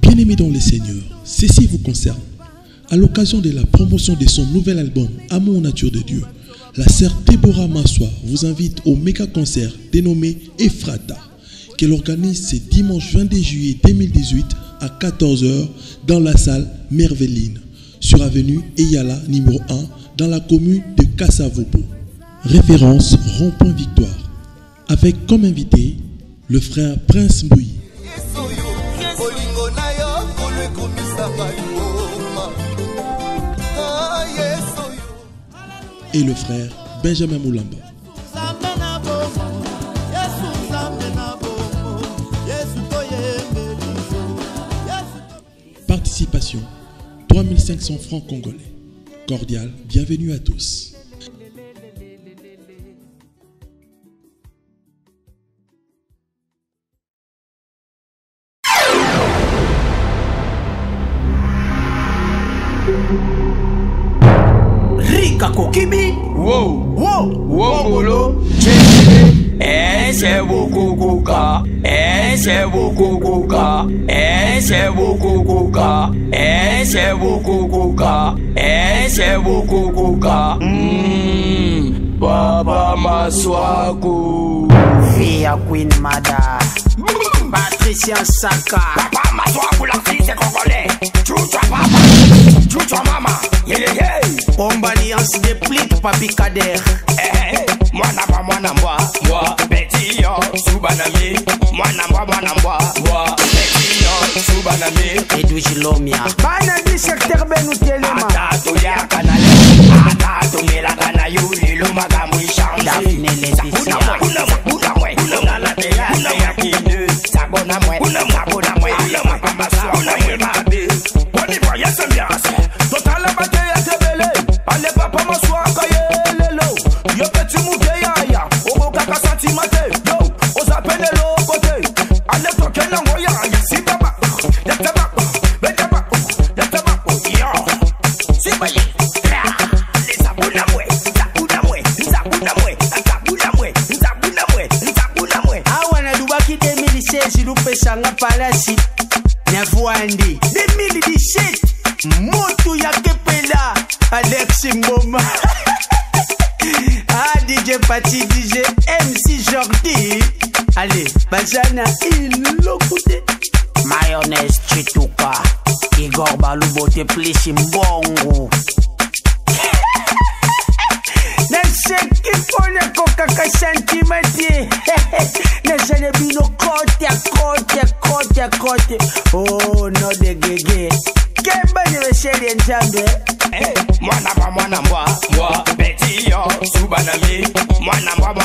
Bien-aimés dans les Seigneurs, ceci vous concerne. À l'occasion de la promotion de son nouvel album Amour Nature de Dieu, la sœur Déborah Massoua vous invite au méga concert dénommé Ephrata, qu'elle organise ce dimanche 22 juillet 2018 à 14h dans la salle Merveline, sur avenue Eyala numéro 1 dans la commune de Kassavopo. Référence Rond-Point Victoire. Avec comme invité le frère Prince Mbouyi. Et le frère Benjamin Moulamba. Participation 3500 francs congolais. Cordial, bienvenue à tous. Rika Kokibi, Wongolo, c'est beaucoup Kuka, c'est beaucoup Kuka, c'est beaucoup Kuka, c'est beaucoup Kuka, c'est beaucoup Kuka. Baba Maswaku, Via Queen Mada, Patricia Saka, Papa Maswaku, la fille c'est congolais. Choucha papa, choucha mama, yeah. Alliance de plique Papi Kader. Moi, petit yo, Subanami. Moi, petit yo, Subanami. Edou Jilomia. Bana di secteur Benu Telema. Atato ya kanale, atato mela kanayu, lilo magamu ishanga. Daphne Laetitia. Una la teya, ya kinu. Sabona mwe, babe. Poni pa ya sembiance. Total abate ya tebele. Ale papa Massoua kayelelo. Yo petit mouke ya. Ogo kaka santimate. Yo, oza pene lo kote. Ale toke na ngoya. Si baba. Yataba. Betaba. Yo. Si baye. Zabuna mwe. Awana dubaki 2016 lupesanga palasi. Nyavwandi 2017 moto ya kepela Alex Ngoma. DJ Pati, DJ MC Jordi. Allez, Bazana ilokute. Mayonnaise Chituka, Igor Balubote Plisi Mbongo. Naseki pone kokaka sentimenti. Nasane bino kote. Oh no de gege. Kemba ni wesheli njambe. Mwana mbwa, petit yo, Subanami. Mwana mbwa,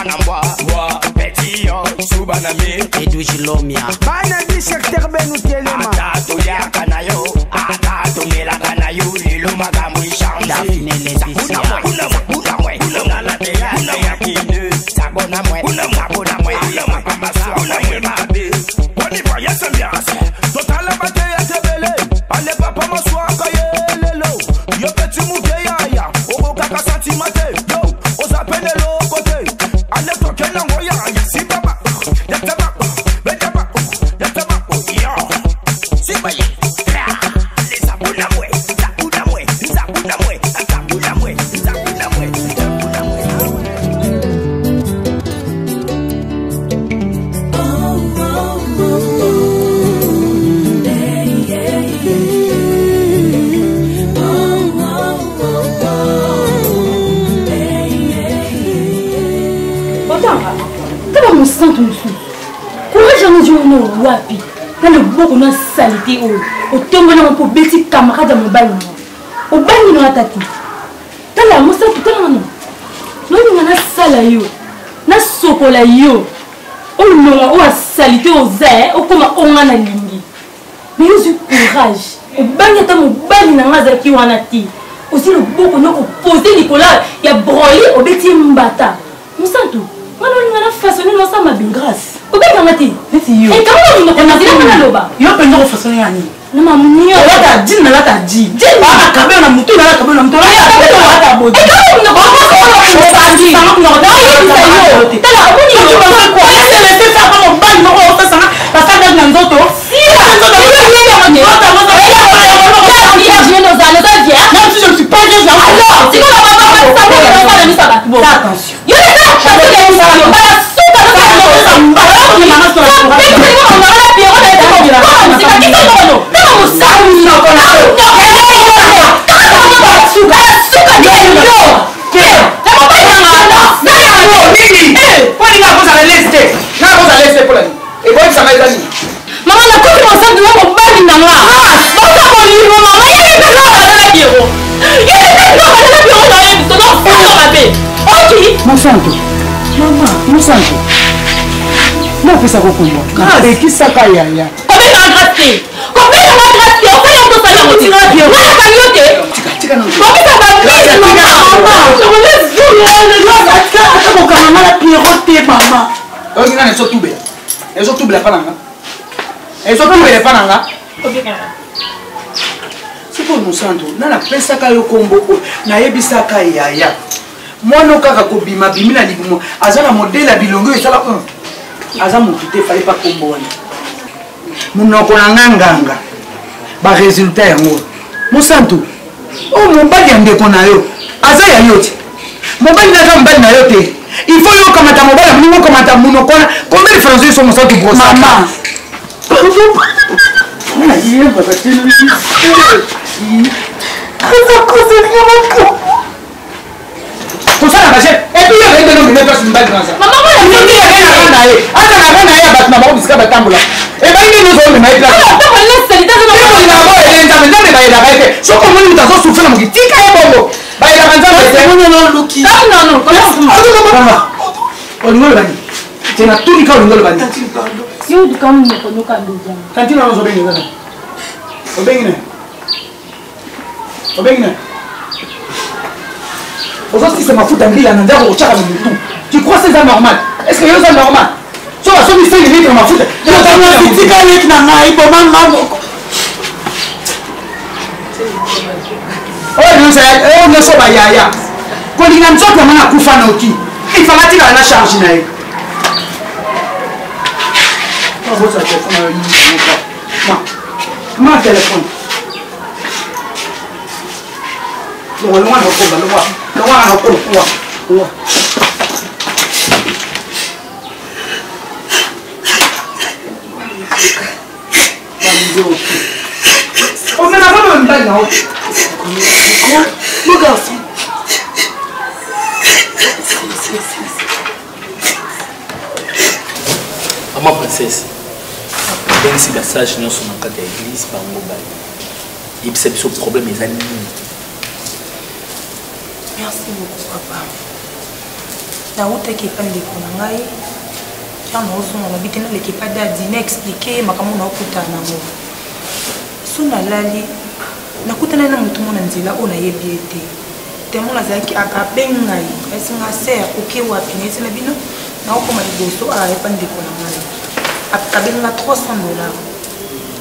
petit yo, Subanami. Edou Jilomia. Bana di secteur Benu Telema. Atato ya kanayo, atato mela kanayo, lilo magamu ishanga. Daphne Laetitia. Una la teya, ya kinu. Sabona mwe, babe. Poni pa ya sembiance. Total abate ya tebele. Ale papa Massoua kayelelo. Yo petit mouke ya. Ogo kaka santimate. Yo, oza pene lo kote. Ale toke na ngoya. Si baba. Yataba. Betaba. Yo. Si baye. Zabuna mwe. Courage à nos journaux, wapi. Dans le beau qu'on a salité, au tombe dans mon petit camarade à mon bain. Au bain, il a tati. Dans la moussa, tout le monde. Nous, on a salayo. Na sokola yo. On a salité aux airs, au comme on a lingi. Mais nous avons courage. Au bain, il y a mon bain, il a qui on a ti. Aussi le beau qu'on a opposé Nicolas, il a broyé au petit mbata. Moussa tout. On a façonné l'ensemble à une grâce. Au bain, on a ti. Et quand on a dit, on a loba. Il y a plein de façonner à nous. Non, maman, on a dit, on a dit. On a cabé, on a mouton, on a cabé, on a mouton. On a cabé, on a cabé. Et quand on a dit, on a dit. T'as la bonne idée. Tu vas faire quoi? Laissez faire ça, on va nous faire ça. Parce que dans notre si maman. Bota mon livre, maman. Il est là dans le bureau. Il est là dans le bureau dans le bureau. Non, ma belle. Ok. Mon santo. Maman, mon santo. Non, fais ça pour moi. Et qui ça kaya ya? Combien de grâce? Combien de grâce? On fait un peu ça là. Tu vas bien. Moi, ça y est. Tika non. Combien ça va bien? Maman. Je me laisse jouer. Maman la pierroté maman. Oh, il y a un sautoube. Un sautoube la pananga. Un sautoube la pananga. C'est pour mon santo. Nana pesa kayo kombo. Na yebisa kaya. Mono kaka ko bima bimina libumo. Azana modèle à bilongo et ça là. Azana mokité fallait pas kombo wana. Munoko na nganga. Ba résultat yango. Mon santo. Oh mon badi ndeko na yo. Aza ya yote. Mon badi na mbali na yote. Il faut yo kamata mobile mungo kamata munoko na. Combien de français sont mon santo gros maman. Tout ça la machette. Et puis il y a des gens qui ne peuvent pas se battre dans ça. Maman, il y a des gens qui ne peuvent pas se battre dans ça. Et bien il y a des gens qui ne peuvent pas se battre dans ça. Et bien il y a des gens qui ne peuvent pas se battre dans ça. Aujourd'hui, c'est ma faute d'anglais, il y a un chat. Tu crois que c'est ça normal? Est-ce que c'est normal? Si on a sauvé 5 minutes, on m'a foutu. Il y a un petit gars qui n'a pas eu de mal. Oh, non, c'est un peu de yaya. Quand il y a un autre moment à Koufanoki, il fallait qu'il ait la charge. Comment téléphone? Loin, loin, loin. On met la main dans le bain là-haut. Mon garçon. Ma princesse, même si la sage n'est pas dans l'église, par mobile, il y a ce problème des animaux. Merci beaucoup, papa. La route qui est pas de l'économie, quand nous sommes habités dans l'équipe d'Adine, expliquer ma caméra au couteau na mo. Suna lali, na couteau na mo tout le monde dit là on a yébiété. Tellement la zaki akabengai, est-ce nga sert ok ou apine, c'est la bino. Na o comme les gosses à pas de l'économie. Akabenga $300.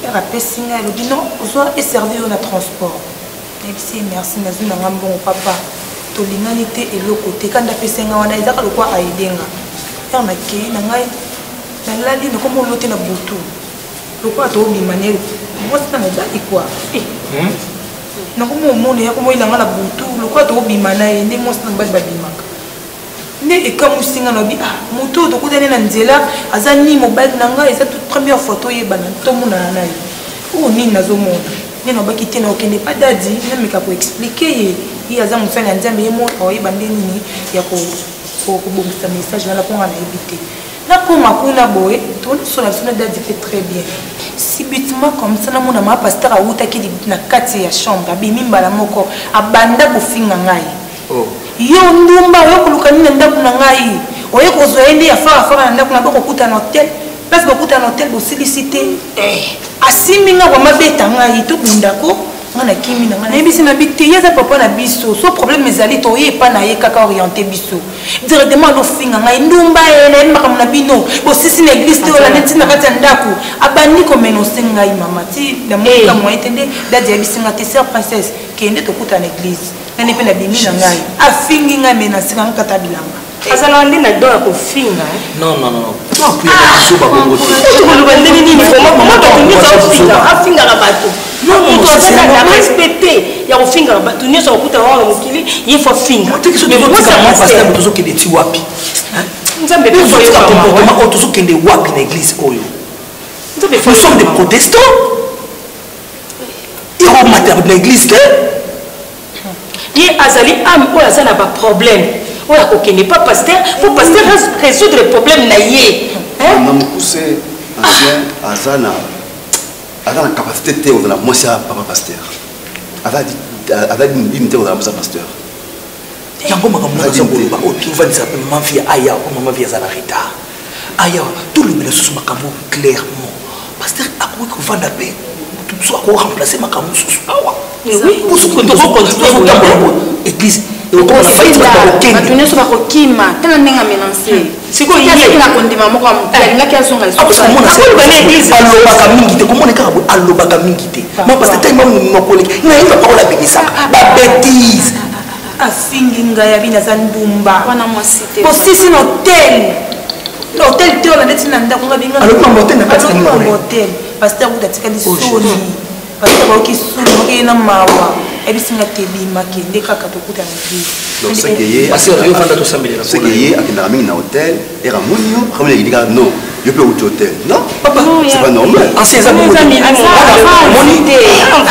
Et après singa le bino, soit est servi au transport. Merci, merci, merci, na bon papa. L'humanité et le côté quand on a fait ça on a déjà le quoi à aider on a qui na ngai na lali no comme l'autre na butu le quoi to bi manière moi ça na da quoi na comme au monde ya comme il a la butu le quoi to bi manaye ni moi ça na ba bimaka ne et comme singa no bi moto to kudene na nzela azani mobile na ngai c'est toute première photo yebana to mona na o ni nazo mona ni no ba kitena okende pas dadi même ka pour expliquer il y a des gens qui disent moi il y a des gens qui message là pour éviter là pour ma kuna boy tout sur la zone d'adi fait très bien si bitement comme ça na mona ma pasteur a uta ki na kati ya chambre bimimba la moko abanda kufinga ngai oh yo ndumba yo kulukani na ndaku na ngai oye ko zoende ya fara na ndaku na boko kuta na hotel parce que kuta na hotel bo solliciter asiminga kwa mabeta ngai to bundako on a kimi na ngana ebisi na bité yeza papa na biso so problème ezali to ye pa na ye kaka orienté biso directement lo finga ngai ndumba ene makam na bino bo sisi na église to la neti na kati ndaku abandi ko menoncer ngai mama ti na moka mo etende dadi ebisi nga te sœur princesse kende to kuta na église nani pe na bimi na ngai afingi ngai menoncer nga kata bilanga azala ndi na doa ko finga non puis so ba bongo to ko ndeni ni mo to ni so finga afinga la bato non c'est ça respecter ya kofinga bato ni so kuta wa mukili il faut finga tu kiso de moi pasteur moto so kende ti wapi nzambe pe so ka comportement auto so kende wapi na église oyo nous sommes des protestants et on mater de l'église que ye azali am o azana ba problème o ya kokende pas pasteur pour pasteur résoudre les problèmes na ye hein na mukuse ancien azana la capacité de la moitié papa pasteur. Avec une limite de la moitié pasteur. Yango makambo na zongoloba otuva ni sape maman via aya ou maman via za la retard. Aya tout le monde sous makambo clairement. Pasteur akoui ko vanda pe tout soit ko remplacer makambo sous awa. Oui, pour ce que nous continuons église. C'est quoi il y a la condamnation moi comme la question est parce que mon église alobaka mingi te comment neka alobaka mingi te moi parce que tellement mon collègue na il va pas la bénissa ba bêtise asinginga ya bina zandumba wana mwasite posisi n'hôtel l'hôtel te on a dit nanda ko ngabinga alors mon hôtel na pas de hôtel parce que vous datika di soni parce que ba ki soni na mawa ebisinga tebima kende kaka tokuta na vie donc c'est que yé parce que yo fanda to sambela c'est que yé akenda mingi na hôtel et ramonio ramona il dit non je peux au hôtel non papa c'est pas normal ancien amis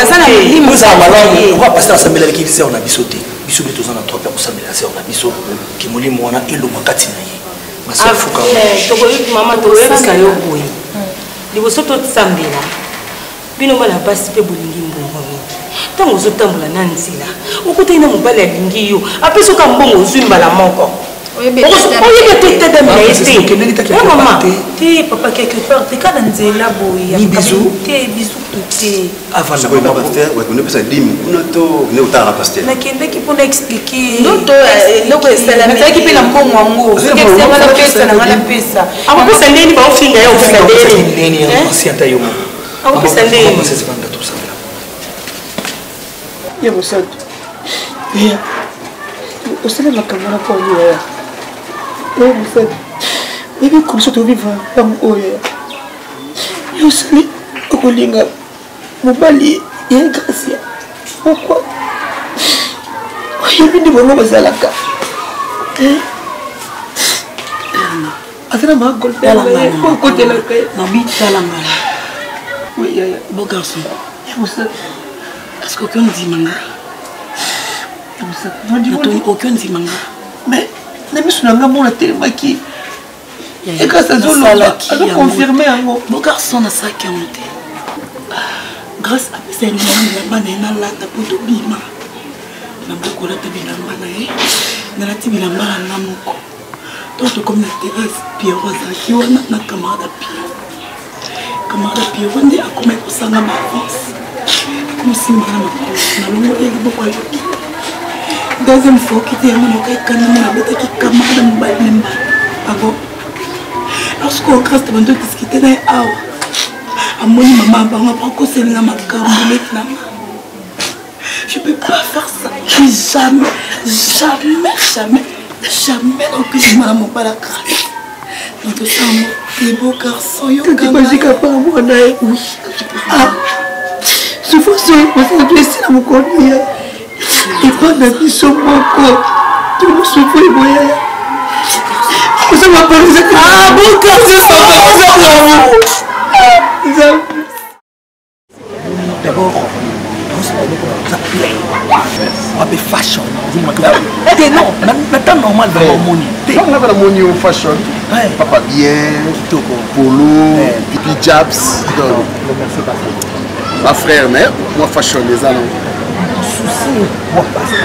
azana milimu za malamu pourquoi pasteur sambela qui c'est on a bisoté bisoté tous en 3 pour sambela c'est on a biso ki mulimu wana elo makati na ye masa fuka tokoyi mama tokoyi ska yo boyi liboso to sambela bino bana basi pe bolingi mbongo ntango ozotambola na nzela okutai na mobali alingi yo apesi oka mbongo ozwi mbala moko oyeba te tadamela ye te mama te papa quelque part te kana nzela boye te bisu te avant de pas pasteur ouais on ne peut pas dire on to ne utara pasteur nakendeki mpona expliquer ndoto loko esala nazalaki mpe na mbongo yango sokiesengana pesa na ngana pesa akopesa ndeni baofinga ye ofina ndeni ancien tayo akopesa ndeni ya bosantu ya osala makambo na po oyo ya bosantu ebi komisa toviva yango oyo ya osali okolinga mobali ya gracia pourkui oyebi nde bango bazalaka azala maagolpeokotelaka nabitalangala beau garçon ya bosantu est-ce qu'aucun dit manga aucun dit manga mais na miso na nga mona telemaki ekasi azoconfirme yango beau garçon nasalaki yango te grâce apesa elingi bilamba na ye nalata mpo tobima nabokolata bilamba na ye nalati bilamba na nga moko to tokomi na Thérèse Pierrot azalaki wana na camarade Pierrot nde akoma ekosanga ma avance akomosimaka na makolo nalongo ye liboko ayoki deuxième fois okite yango naokaekanama nabetaki camarade mobali nembala ago lorsque okraste bando diskite na ye awa amoni mama bango apres koselinga makambo leki na nga je peux pas faire ça jamais okilima na mobali akrase natosamo les beaux garçons yokatika par moi na ye oui souffrance osantu esila mokolo ya epa na biso moko tolosofo eboya d'abord abe fashion te non nata normal vraiment moni te on a la moni au fashion papa bien polo pipi jabs ma frère mère moi fashion les allons souci moi passe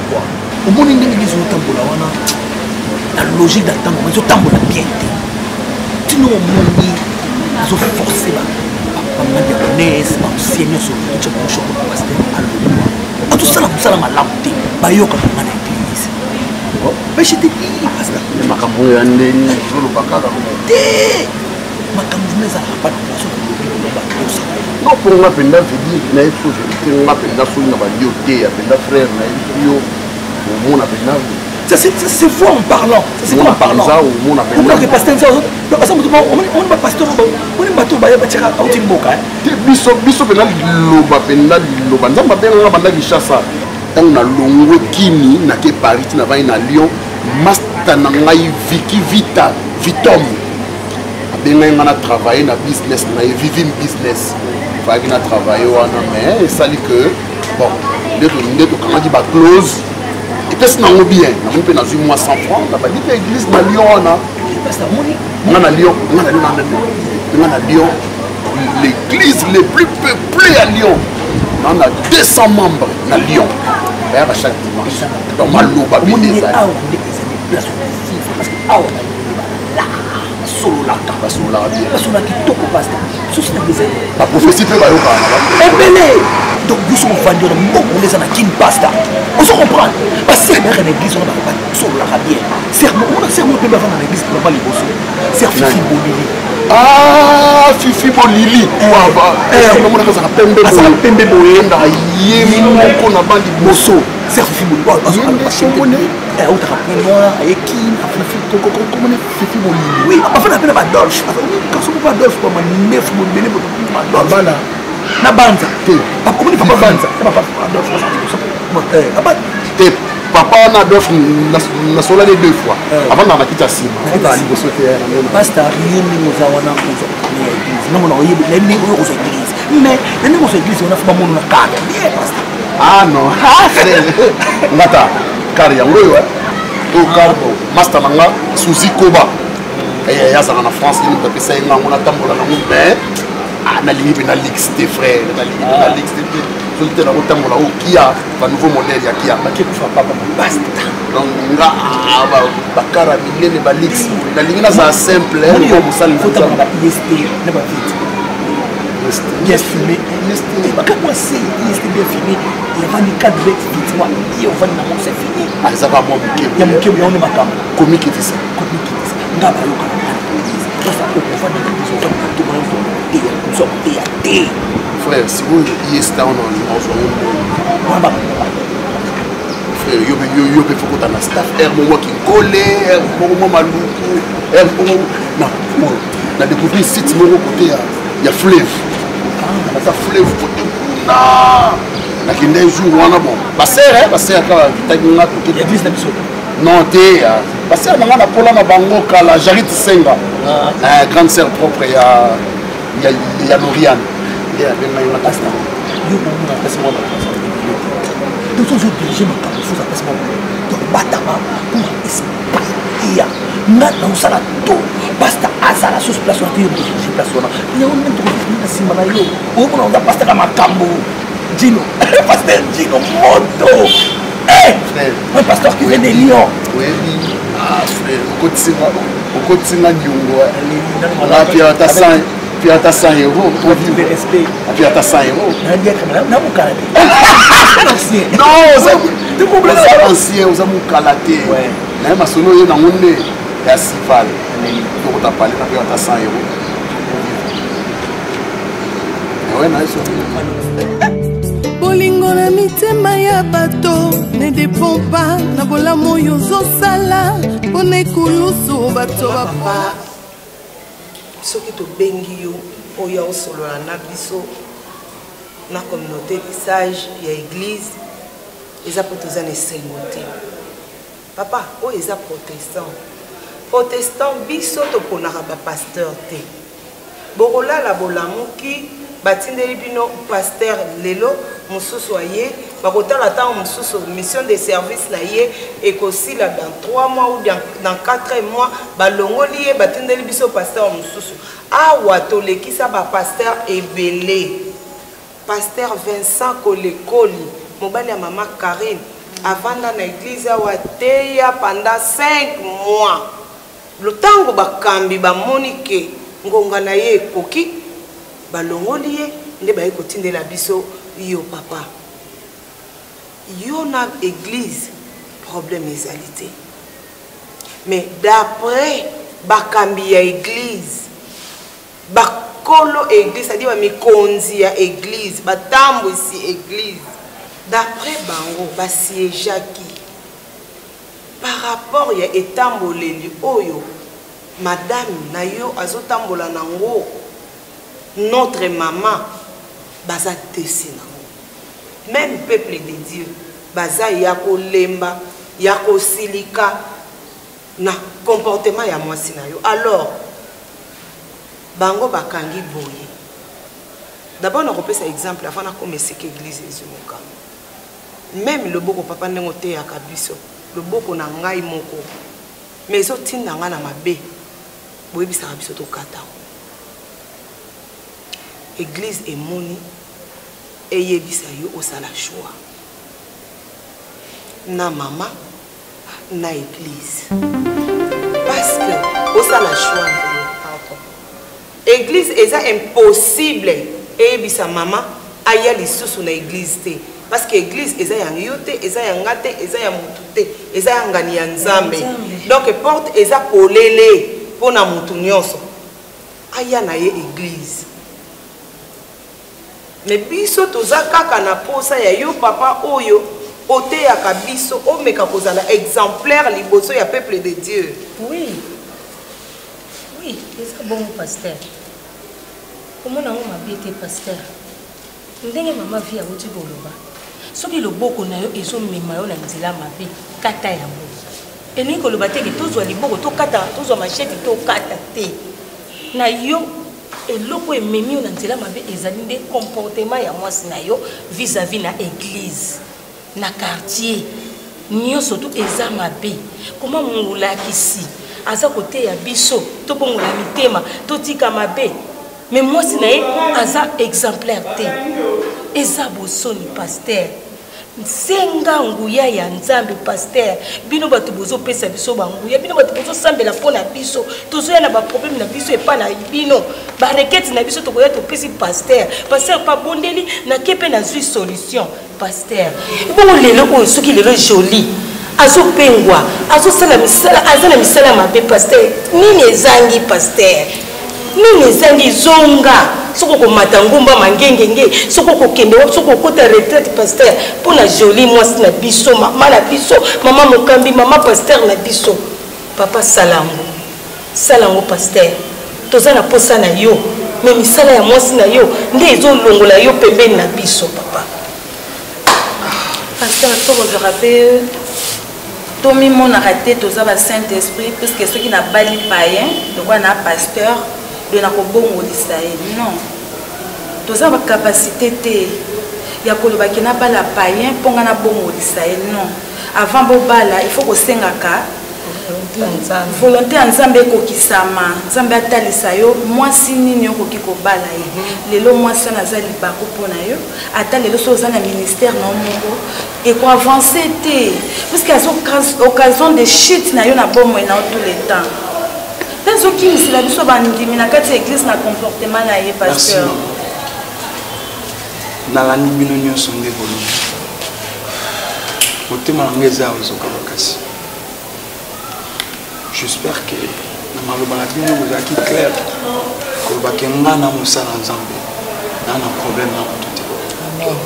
quoi au monde ndenge les autres tambola wana la logique d'attendre mais autres tambola bien tu nous moni ils ont forcé là maman de connaisse ma seigneur sur le chat pour choc pour passer à tout ça la musala malamte bayoka na ngana église mais je te dis parce que makambo ya ndeni solo bakala te makambo neza pas de place non pour moi penda vidi na ifo je nga penda so na ba dio te ya penda frère na yo mon penda c'est faux en parlant c'est faux en parlant mon on que pasteur ça parce que on va pasteur on va tout ba ba tira auti mboka biso penda loba nzamba benga banda kishasa tant na longwe kini na ke Paris na va na Lyon master na ngai Vicky Vita Vitom abenga ngana travailler na business na vivim business va na travailler wana mais ça dit que bon de to comment dit ba close et puis na bien na on peut na 8 mois 100 francs na ba dit église na Lyon wana pasteur moni na Lyon na Lyon églises les plus peuplées à Lyon. On a 200 membres à Lyon. À chaque dimanche. Donc, Malouba, la prophétie peut aller. Donc, nous sommes vendus beaucoup les anakin pasta. On se comprend. Parce que c'est une église, on a pas sur la bien. On a serment de avant dans l'église pour pas les bosser. C'est Fifi Bolili. Ah, Fifi Bolili. On a ça pembe. Ça pembe boyenda. Yemi moko na bandi bosso. C'est Fifi Bolili. On a rappelé moi avec qui comment Fifi Bolili. Oui, enfin on appelle Adolphe. Quand on pas Adolphe pour man 9 Bolili pour Adolphe. Na banza comment ni papa banza papa Adolphe papa on Adolphe na sola les 2 fois avant na makita sima na liboso te pasteur yini mozawana kuzo ni église non non yini ni kuzo église mais ni kuzo église on a fait mon na kaka bien pasteur ah non ngata kari yango yo to karbo master nanga Suzy Koba ya za na France ni to pesa nga ngona tambola na mu mais na ligue na lix des frères na ligue na lix des solitaire na otambola o kia ba nouveau modèle ya kia ba ki kufa papa basta donc nga ba kara milene ba lix na ligue na za simple ko musali faut ba IST na ba vite bien filmé ba ka moi c'est IST bien filmé il va ni 4 vite moi il va na mon c'est fini ah ça va moi ya muke ya on makam comique et ça nga ba yo ka ça ça ko fa ni so fa tout le monde frère, si vous y êtes en frère, il faut que tu aies un staff, moi qui colle, moi maloukou, non, on a découvert un site côté, il y a fleuve. Il y a fleuve côté. Non, il y a des jours où on a bon. Passer quand tu as église d'Abisso. Non, tu es. Passer quand on a pour la bango, la Jarit Senga, grande sœur propre, il y a Noriane. Il y a un pasteur. Il y a un pasteur. Nous sommes obligés de faire un pasteur. Donc, batama pour esprit. Nous avons tout. Basta asa la sauce place. Il y a un moment où on a pasteur à Macambo. Gino. Pasteur Gino Moto. Un pasteur qui vient de Lyon. Oui, ah frère, au quotidien, on a puis à ta sang. Puis à ta 100 €, pour vivre le respect. Puis à ta 100 €. Non, ancien, vous avez calaté. Mais ma sono est dans le monde, il y a 6 balles. Donc on a parlé de ta 100 €. Bolingo na mitema ya bato ne dépend pas na bolamu yo zosala pona ekulusu bato papa soki tobengi yo oyo osolola na biso na communauté de sage ya église eza po toza na esengo te papa oyo eza protestant biso toponaka bapasteur te bokolala bolamuki batindeli bino pasteur lelo mosusu aye bakotala ntango mosusu mission de service na ye ekosila dans 3 mois ou dans 4 mois balongoli ye batindeli biso pasteur mosusu awa tolekisa bapasteur ebele pasteur Vincent Kolekoli mobali ya mama Karine avanda na église awa teya pendant 5 mois le ntango bakambi bamoni ke ngonga na ye ekoki balongoli ye nde baye kotindela biso yo papa yo na église problème ezali te mais d'après bakambi ya église bakolo église c'est-à-dire bamikonzi ya église batambwisi église d'après bango basiégeaki par rapport ya etamboleli oyo madame na yo azotambola nango notre maman baza tesi nango même peuple de Dieu baza ya kolemba ya kosilika na comportement ya mwasi na yo alors bango bakangi boye d'abord nakopesa exemple avant nakomesika église ezomoka même loboko papa ndenge oteyaka biso loboko na ngai moko mais ezotinda ngai na mabe boyebisaka biso tokata église emoni eyebisa yo osala choix na mama na église parce que osala choix église eza impossible eyebisa mama aya lisusu na église te parce que église eza ya yo te eza ya nga te eza ya mutu te eza ya ngani ya nzambe donc porte eza polele mpona mutu nyonso aya na ye église mais biso toza kaka na posa ya yo papa oyo oteyaka biso omeka kozala exemplaire liboso ya peuple de Dieu. Oui, oui, c'est bon pasteur. Comment on m'a bien été pasteur? Ndenge mama vie a oti boloba. Soki loboko na yo ezo mema yo na nzela mabe kata yango. Eni ko loba te ke tozwa liboko to kata tozwa machete to kata te. Na yo eloko ememi yo na nzela mabe ezali nde comportement ya mwasi na yo vis-à-vis na église na quartier nyo surtout eza mabe. Comment mulakisi aza kote ya biso to bongola mitema to tika mabe. Mais moi, c'est un exemplaire. Eza bosoni pasteur. Senga nguya ya nzambe pasteur. Bino batu bozo pesa biso banguya. Bino batu bozo sambela pona biso. Tozo ya na ba problème na biso e pa na bino. Ba requête na biso to koya to pesi pasteur. Pasteur pa bondeli na kepe na zui solution pasteur. Bon lelo ko soki lelo joli. Azo pengwa, azo sala misala, azana misala mabe pasteur. Nini ezangi pasteur? Nini ezangi zonga soko ko matangumba mangengenge soko ko kende soko ko ta retraite pasteur pona joli mwasi na biso mama na biso mama mokambi mama pasteur na biso papa salango pasteur tozana posa na yo mais misala ya mwasi na yo nde ezo longola yo pembeni na biso papa pasteur pour vous rappeler Tomi mon arrêté toza ba Saint-Esprit puisque ceux qui n'a pas li païen donc on a pasteur de na kobongo d'Israël non toza ba capacité te ya koloba kina bala païen ponga na bongo d'Israël non avant bobala il faut ko sengaka volonté nzambe ko kisama nzambe atalisa yo mwasi nini okoki kobala ye lelo mwasi na zali bako pona yo ata lelo so za na ministère na moko et ko avancer te parce qu'il y a occasion de chute na yo na bomo na tout le temps. Penso qui c'est la biso bandimi na kati église na comportement na ye pasteur. Na la ni bino nyonso nge bolo. Motema ngeza ozoka bakasi. J'espère que na maloba na bino vous aki clair ko bakenga na musala nzambe. Na problème na tout. Amen.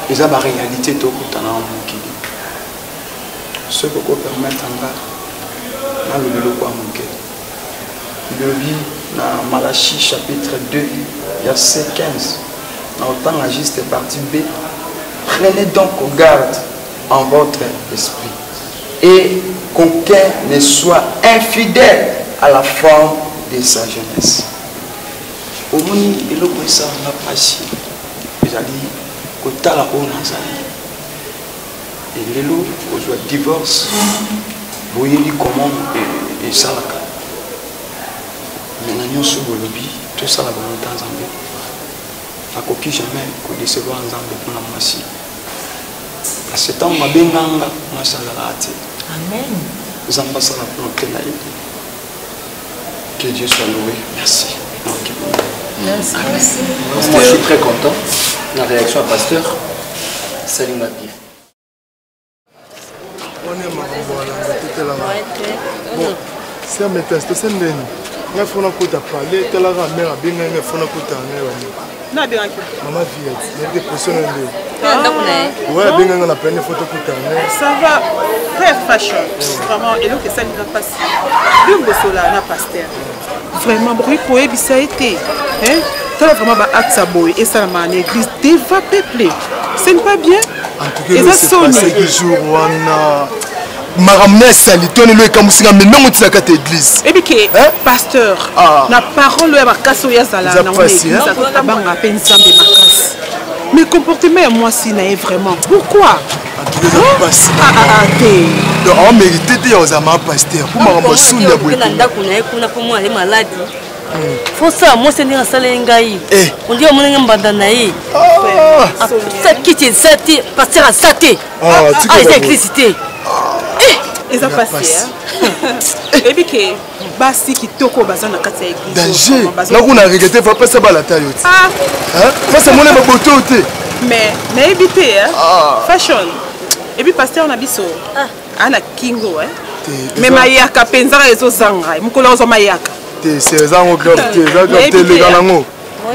Eza ba réalité to kutana mukili. Ce que peut permettre na le kwa muke. Le lit dans Malachie chapitre 2 verset 15. Dans autant la juste partie B. Prenez donc garde en votre esprit et qu'aucun ne soit infidèle à la forme de sa jeunesse. Au monde et le ça n'a pas si. Vous allez côté la haut nazali. Et les lots au divorce. Vous voyez comment et ça la. Mais nous sommes tout ça la volonté en Zambie. À quoi jamais qu'on décevoir en Zambie pour la massie. À ce temps, ma benganga, ma salarate. Amen. Zamba sala pour notre que Dieu soit loué. Merci. Merci. Moi, je suis très content. La réaction à pasteur, salut ma vie. Bon, c'est un méteste, c'est un déni. Il faut qu'on parler, tu as la mère, bien, il faut qu'on maman vie, il y a des personnes. Ouais, bien, on a plein de photos pour ça va, très fashion. Vraiment, et donc ça ne va pas si. Bien, Bossola, na pasteur. Vraiment, bruit pour eux, ça a été. Ça va vraiment acte ça boy et ça m'a l'église va peupler. Ce n'est pas bien. En tout cas, c'est passé du jour où on a Maramne Saliton et le Kamusinga, mais non, tu as qu'à l'église. Et bien, pasteur, la parole est à Makasso Yazala, mais comportement à moi, c'est vraiment. Pourquoi? On mérite de aux amants pasteur. Pour ma soeur, pour moi, elle est malade. Faut ça, moi c'est un salengai. On dit au moins un bandanaï. Ça quitte, ça t'est passé à saté. Ah, l'électricité. Ils ont passé. Et puis que basi qui toko bazana kati ya église. Danger. Là on a regretté faut pas ça la taille. Ah. Hein? Moi c'est mon les boto oté. Mais na éviter fashion. Et puis pasteur na biso. Ana kingo Mais mayaka penzara ezo zanga. Mukolo zo mayaka. C'est ça on grave te les gars nango.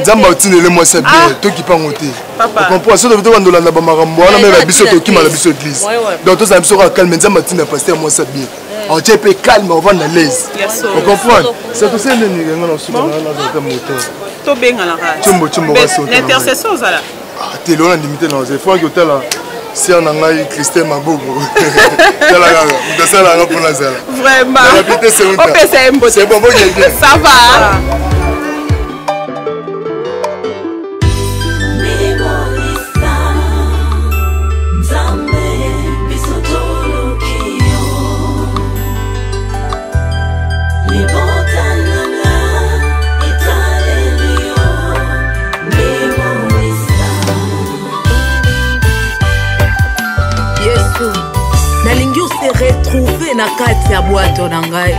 Nzamba utinele moi ça bien to qui pas monter. Tu comprends ça devait vendre la bamarambo on a même biso to qui mala biso église. Donc tout ça biso calme nzamba utinele pasteur moi ça bien. On tient peu calme on va dans l'aise. On comprend. C'est tout ça ni ngana na suka na za moteur. To benga la ra. Chumbo va sauter. L'intercession ça là. Ah t'es là on limité dans c'est faut que hôtel là. Si on a eu Christelle Mabogo, c'est la pour la zèle. Vraiment. C'est bon, ça va. Retrouver na kati ya bwato na ngai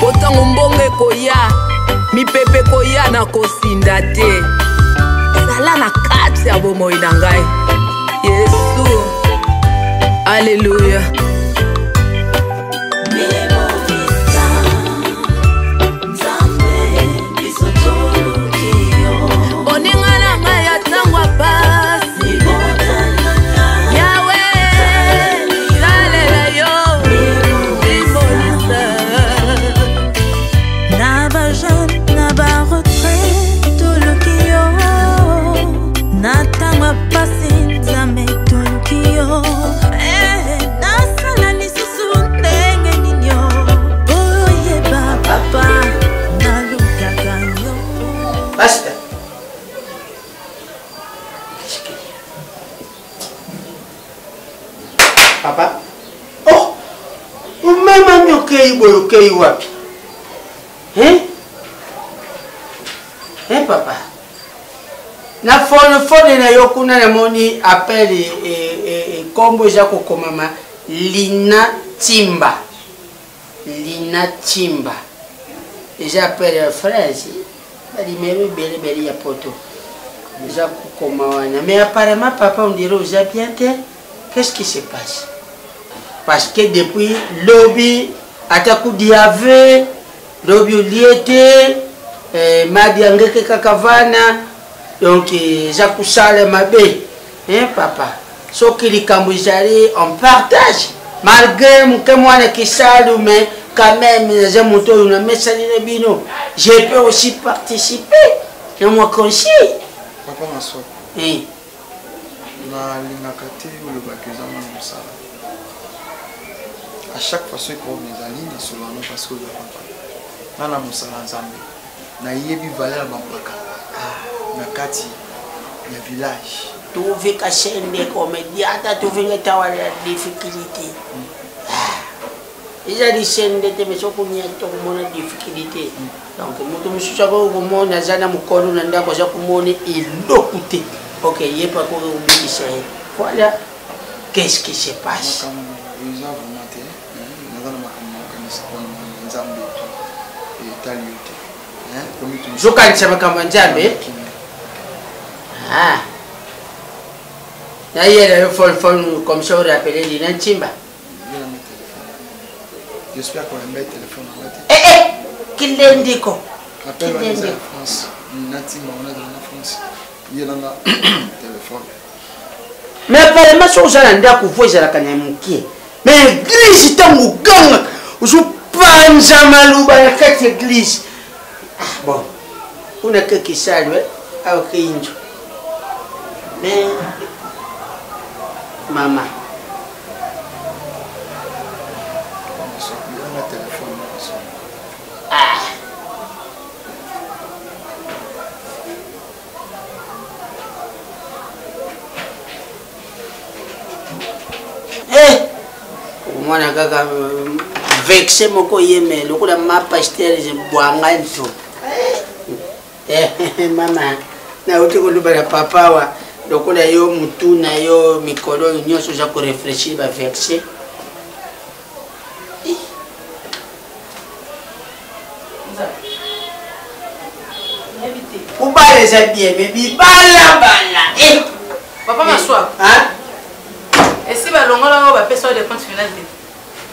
botango mbonge koya mipepe koya na kosinda te sala na kati ya bomoi na ngai Yesu Alléluia. Papa? Oh! Umema nyokei boyokei wapi? Papa? Na phone na yokuna na moni appel et combo jako komama Lina Timba. Lina Timba. Et j'appelle frère ici. Bali mero beli ya poto. Jako komawana. Mais apparemment papa on dirait aux bien. Qu'est-ce qui se passe? Parce que depuis lobby, ataku diave, lobby liete, madiangeke kakavana, donc jaku sale mabe, papa. So qui li kambujari, on partage. Malgré que moi qui salu, mais quand même, j'ai mon tour, on a mis ça dans bino. Je peux aussi participer. Et moi conscient. Papa m'assoit. Na lingakate ou le bakeza na musala. À chaque fois que pour mes amis na solano parce que papa na musala nzambe na yebi valeur bambaka na kati na village tu vika shende komediata tu vinga tawala difficulté ija di shende te meso kunya to mona difficulté donc mutu mususa ko mona zana mukono na ndako za kumone ilokute. Ok, il n'y a pas quoi oublier ça. Voilà. Qu'est-ce qui se passe? Je ne sais pas comment dire. Ah. Il y a un téléphone comme ça, on a appelé Lina Timba. J'espère qu'on va mettre le téléphone. Qui l'indique? Appelle-moi en France. Lina Timba, on est dans la France. Il y a un téléphone. Mais apparemment, si vous allez à vous voyez la canne mais l'église est en gang. Je pense à Malouba, cette église. Bon, on a quelques salles, avec Injo. Mais, maman. Il y a un téléphone. Mwana kaka vexé moko yeme lokola ma pasteur je boanga nto Mama, na uti kuluba na papa wa lokola yo mutu na yo mikolo nyonso za ko réfléchir ba verser. Ou pas les habiller, mais bala. Papa m'assoit. Hein? Et si va longola on va faire ça de compte final.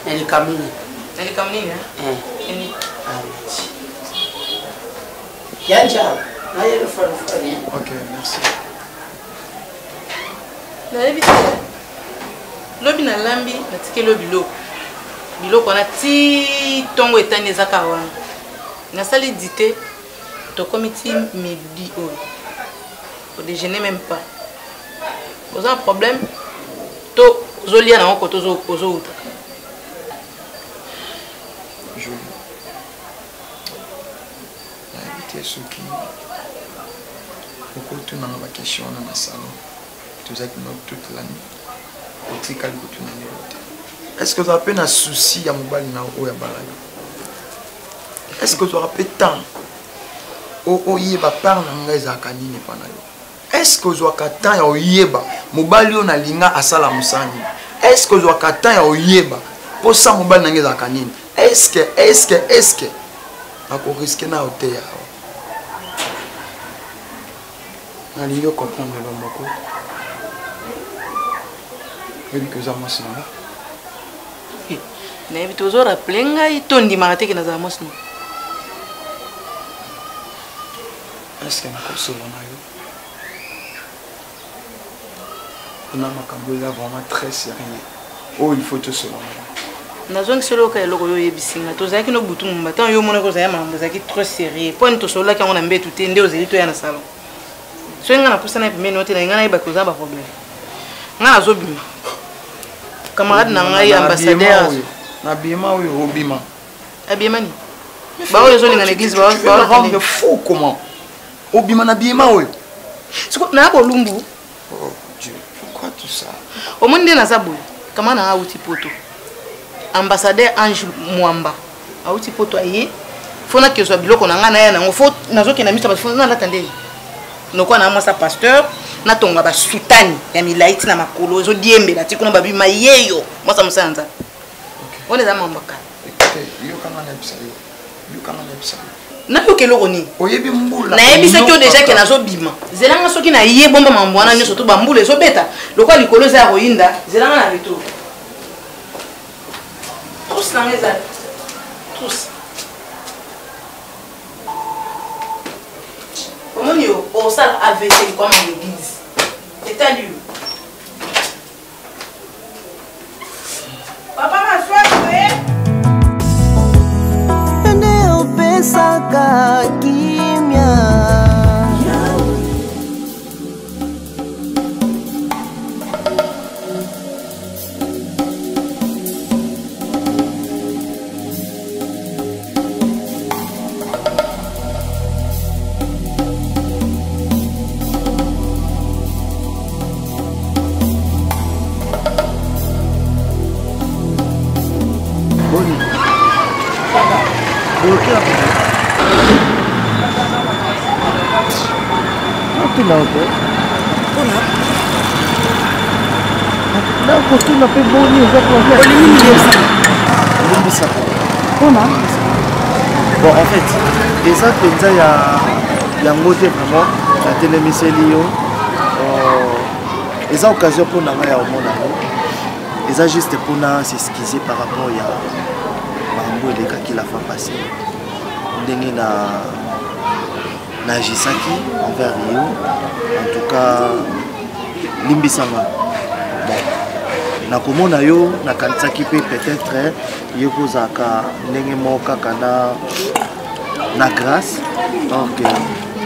Elle est camine. Elle est camine hein? Yanja. Ok, merci. Lobi na lambi na tike lobi biloko na ti tongo etani ezaka wana nasali dité to comité midi au déjeuner même pas vous avez un problème to zolia na ngoko to zo uta Joli. La évité soki beaucoup tout dans la question dans le salon tout ça qui nous toute la nuit est-ce que tu as un souci à mobile na o ya balai? Est-ce que tu as un temps o yeba par na ngai za kanini pa na yo? Est-ce que tu as un temps ya yeba mobile yo na linga asala musani? Est-ce que tu as un temps ya yeba pour ça mobile na ngai za kanini? Est-ce que ako risque na hotel ya na lingo comprendre le moko? Oui, que ça m'a semblé. Mais tu as rappelé que tu as dit que tu as dit que tu as dit est-ce que tu as vraiment très sérieux. Oh, il faut te se nazongi solo ka eloko yo yebisinga tozalaki no butu mbata yo mona ko zaya mambo zaki trop sérieux point to solo ka ngona mbetu te nde ozeli to ya na salon so nga na pusa na pemeni hotel nga na iba ko za ba problème nga na zobima camarade na ngai ambassadeur na bima oyo obima abima ni ba oyo zo linga na église ba rendre fou comment obima na bima oyo siko na ko lumbu oh Dieu pourquoi tout ça au monde na zabu kama na auti poto ambassadeur Ange Mwamba auti poto aye fona ke zo biloko na nga na ya na fo nazoke na misa ba fona na tande noko na mwasa pasteur na tonga ba sultani ya milaiti na makolo zo diembe la tikuna babi mayeyo mwasa musanza on est à mambaka yo kana na bisa yo kana na bisa na yo keloko ni oyebi mbula na yebisa kyo déjà ke nazo bima zelanga soki na ye bomba mambwana nyo surtout bambule so beta lokwa likolo za roinda zelanga na retour tous na meza tous comment yo on sal AVC comme en église c'est à lui papa m'a soif ene opesaka kimia Bon, en fait, déjà, il y a un mot vraiment, la télémissie, ils ont occasion pour nous avoir au monde. Ils ont juste pour nous s'excuser par rapport à Mambo et les cas qu'il a fait passer. Nous na Jisaki envers Rio, en tout cas, Limbisanga. Bon, na komona yo na kanisa ki peut-être yo kozaka ndenge moka kana na grâce donc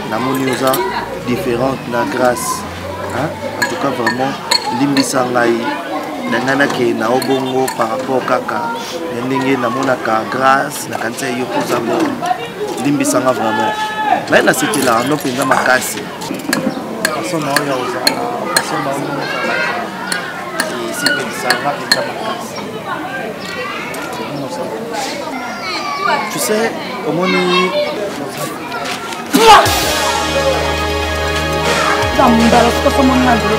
na moni oza différente na grâce hein? En tout cas vraiment limbisanga nangana ke na obongo par rapport kaka ndenge na monaka grâce na kanisa yo kozabo limbisanga vraiment mais na c'était là no penza makasi façon na oya ozaka façon na oya tu sais, comment on Ndala sikosa mwana ndolo.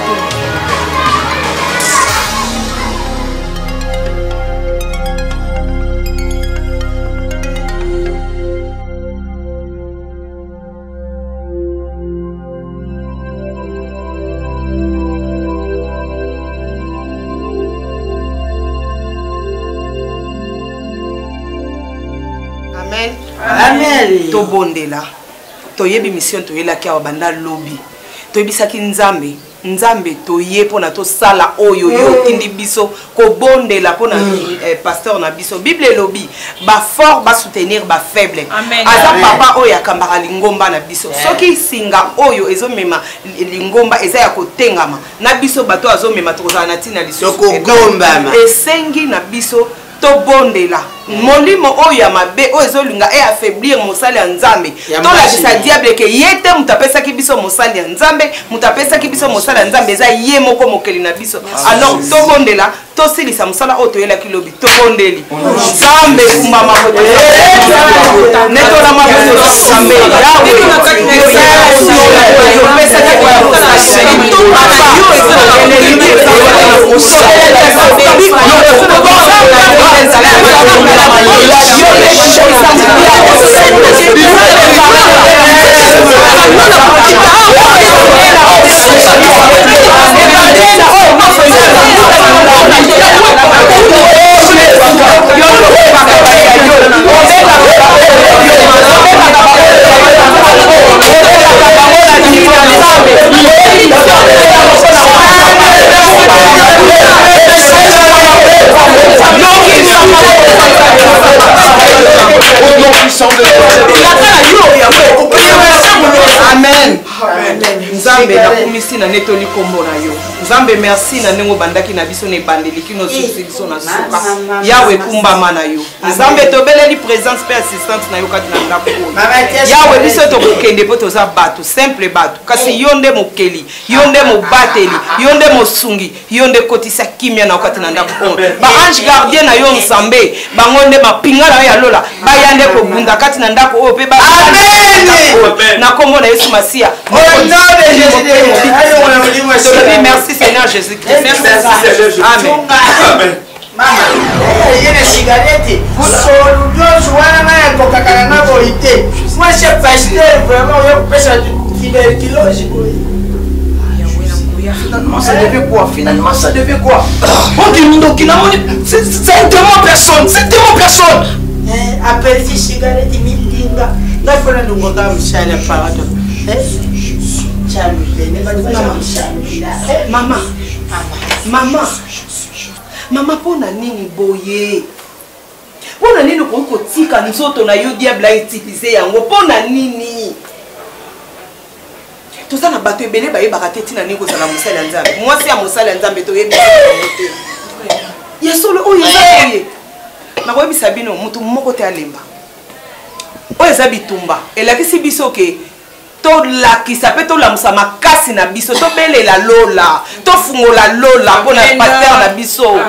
Amen. To bondela. To yebi mission to yela kia banda lobby. To yebisaki nzambe. Nzambe to ye pona to sala oyo yo tindi biso ko bondela pona pasteur na biso. Bible lobby ba fort ba soutenir ba faible. Aza papa oyo akambaka lingomba na biso. Soki singa oyo ezomema lingomba eza ya kotengama. Na biso bato azomema to kozana tina liso. Ko gombama. Esengi na biso to bondela. Molimo oyo mabe oyo ezolinga e affaiblir mosali ya nzambe to la bisa diable ke yete mutapesa ki biso mosali ya nzambe mutapesa ki biso mosali ya nzambe eza ye moko mokeli na biso alors to bondela to silisa mosala oyo toyela kilobi to bondeli nzambe kumba makoto neto na makoto nzambe Amen. Nzambe na kumisi na netoli kombo na yo. Nzambe merci na nengo bandaki na biso ne bandeli kino susi biso na suka. Yawe kumbama na yo. Nzambe tobeleli présence pe assistante na yo kati na ndako. Yawe biso to kokende po toza bato simple bato. Kasi yonde mokeli, yonde mobateli, yonde mosungi, yonde kotisa kimia na kati na ndako. Ba ange gardien na yo Nzambe, bangonde mapinga na ya lola, bayande ko bunda kati na ndako o pe ba. Amen. Na kombo na Yesu Masia. Au nom de Jésus. Merci Seigneur Jésus-Christ. Merci Jésus. Amen. Mama, il y a des cigarettes. Vous savez, je vois un coca-cola na volité. Moi, je suis pasteur, vraiment, je pêche à kilos. Finalement, ça devait quoi? Finalement, ça devait quoi? On dit c'est un démon personne. C'est un démon personne. Après, si cigarette, mitinga. Là, il faut nous regarder, Michel, pardon. Maman, maman, maman, pona nini boye? Pona nini ko tika nzoto na yo diable a utilisé yango? Pona nini? Tout ça na bato ebele ba yeba kateti na niko za musala nzambe. Moi si ya musala nzambe to yebi. Yesolo oyo zakoye. Na ko yebisa bino mutu moko te alemba. Oyo za bitumba. Elakisi biso ke to lakisa pe to lamusa makasi na biso to belela lola to fungola lola pona pasteur na biso.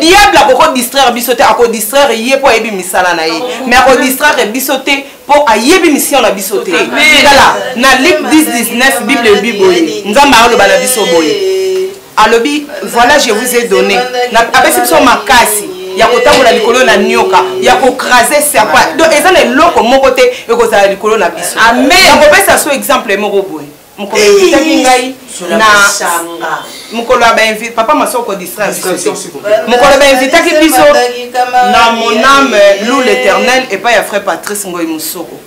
Diable akoko distraire biso te ako distraire ye po yebi misala na ye mais ako distraire biso te po ayebi mission na biso te. Ngala na Luc 10:19 Bible biboye nzamba aloba na biso boye alobi voilà je vous ai donné na apesi biso makasi ya kotambola likolo na nyoka ya kokraser serpent donc eza le loko moko te ekozala likolo na biso. Amen. Ya kopesa so exemple moko boye mukolo vitaki ngai na mukolo ba invite papa masoko distraire biso mukolo ba invitaki biso na mon âme loue l'Éternel et pas ya frère Patrice Ngoyi Musoko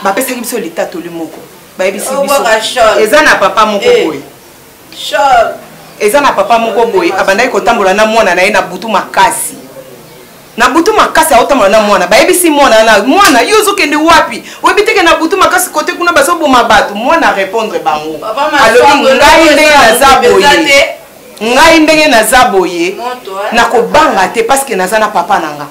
ba pesa biso l'état toli moko ba yebisi biso eza na papa moko boye eza na papa moko boye abandaki kotambola na mwana na ye na butu makasi na butu makasi aotambola na mwana bayebisi mwana yozo kende wapi webiteke na butu makasi kote kuna baso boma bato mwana répondre bango alobi ngai ndenge naza boye na kobanga te parce que naza na papa nanga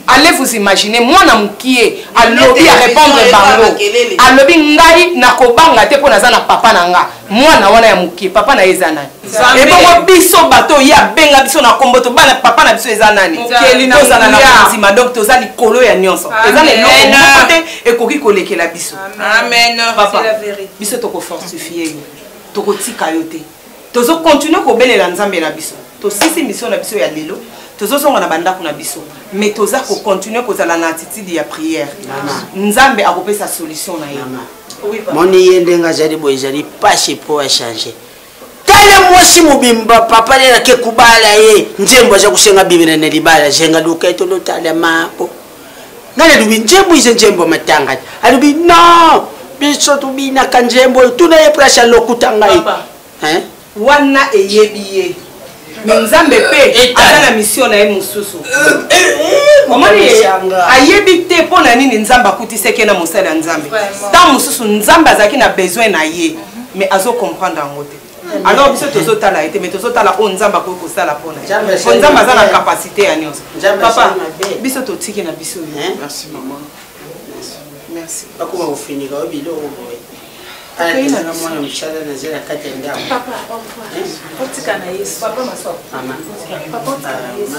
Allez vous imaginer, moi na mukie, alobi à répondre bango. Alobi ngai na kobanga te po naza na papa nanga. Moi na wana ya mukie, papa na ezana. Et bon biso bato ya benga biso na komboto bana papa na biso ezana ni. Tozana na nzima donc toza likolo ya nyonso. Ezana eloko te ekoki kolekela biso. Amen. Papa, biso toko fortifier yo. Toko tika yo te. Tozo continuer ko belela nzambe na biso. To sisi mission na biso ya lelo. Tozo songa na banda kuna biso. Mais toza ko continuer ko zala na attitude ya prière. Nzambe akopesa solution na yo. Oui papa. Moni yende nga jali boy jali pashe po a changer. Tale mwasi mubimba papa le ke kubala ye. Njembo za kushenga bibina ne libala jenga duka to no tale mapo. Ngale dubi njembo ize njembo matanga. Alubi no. Biso to bina kanjembo tuna ye prasha lokutanga yi. Hein? Wana eyebiye. Nzambe pe azana mission na mususu. Omani ayebi te pona nini nzamba kutiseke na mosala nzambe. Ta mususu nzamba azaki na besoin na ye mais azo comprendre ngote. Alors biso tozo tala ete mais tozo tala o nzamba ko ko sala pona. Nzamba azana capacité ya nyonso. Papa biso to tiki na biso. Merci maman. Merci. Bakuma ufinika obilo oboy. Ai na mwana mshada na zera kati ndao. Papa, otika na Yesu. Papa maso. Mama. Papa otika na Yesu.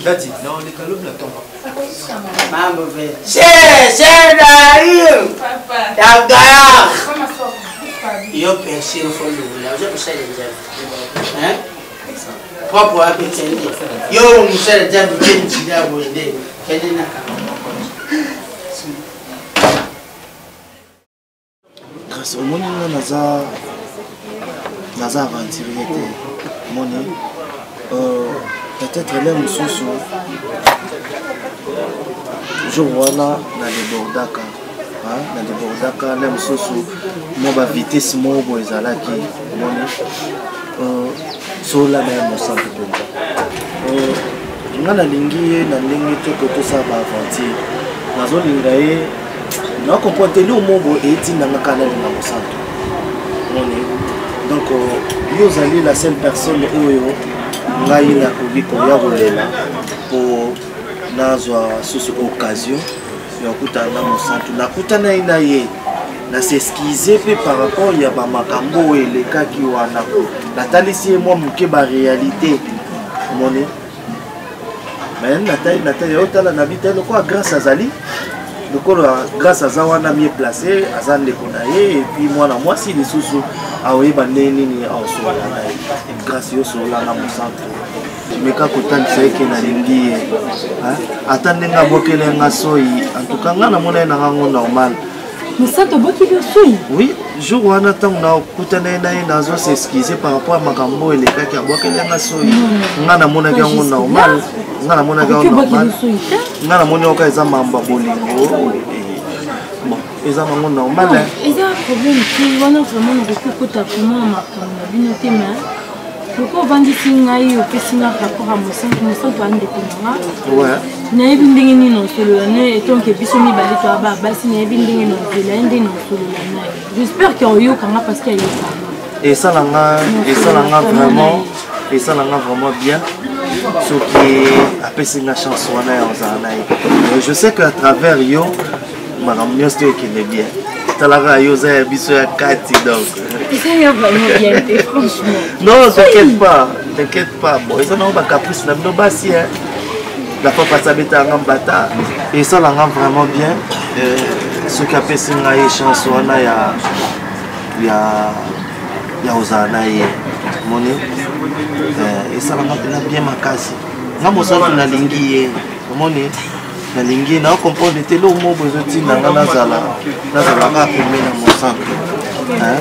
Dadi, na on est calme la tombe. Mambo vile. C'est d'ailleurs. Papa. Daga. Papa maso. Yo personne faut le là, je me sais déjà. Hein? Papa a pété. Yo me sais déjà bien déjà boindé. Quel na grâce au monde naza aventurier te moni peut-être les mususu jour wana na débordaka les mususu mo ba vitesse mo bo ezalaki moni sola na mosantu penza nga nalingi na ndenge te ko tosala ba aventure nazolinga ye na comporter au monde et dit dans le canal de la Monsanto. Donc vous allez la seule personne où ngai na kubiko ya bolela pour nazwa sous occasion ya kutana Monsanto na kutana ina ye na s'excuser par rapport ya ba makambo elekaki wana na talisi moi muke ba réalité moni mais na taille otala na bitelo quoi grâce à Zali. Grâce à ça, on a mieux placé, à ça, et puis moi, si les sous à Oebaneni, grâce au sol, à mon centre. Mais quand on a fait que Nalingi, attendez à boquer les nassoi, en tout cas, on a mon normal. Mais ça, tu as boqué le sou? Oui, jour où on attend, on a coutané nazo s'excuser par rapport à Macambo et les cas qui a boqué les nassoi. On a mon agent normal. Nga na mona ga normal nga na mona ka eza mamba bolingo bon eza nango normal eza problème ki wana vraiment na kokota vraiment makambo bino te mais pourquoi vandisi ngai opesi nga rapport à mosantu andeko nanga nayebi ndenge nini nosolola ne etonke biso mibale to aba basi nayebi ndenge nosolola ye ndenge nosolola naye j'espère que oyokanga parce que ayokanga esalanga vraiment bien ce qui a passé une chance je sais qu'à travers yo madame Niosto qui est bien talara yo za biso ya kati donc ça va bien franchement non t'inquiète pas bon ça n'a pas caprice na no basi la fois passée beta ngambata et ça l'a vraiment bien ce qui a passé une chance ya ozana ye moni et ça va bien ma case. Nga mosantu nalingi ye. Omoni nalingi na comprendre te lo mo bozoti na nazala ka pembe na mosantu. Hein?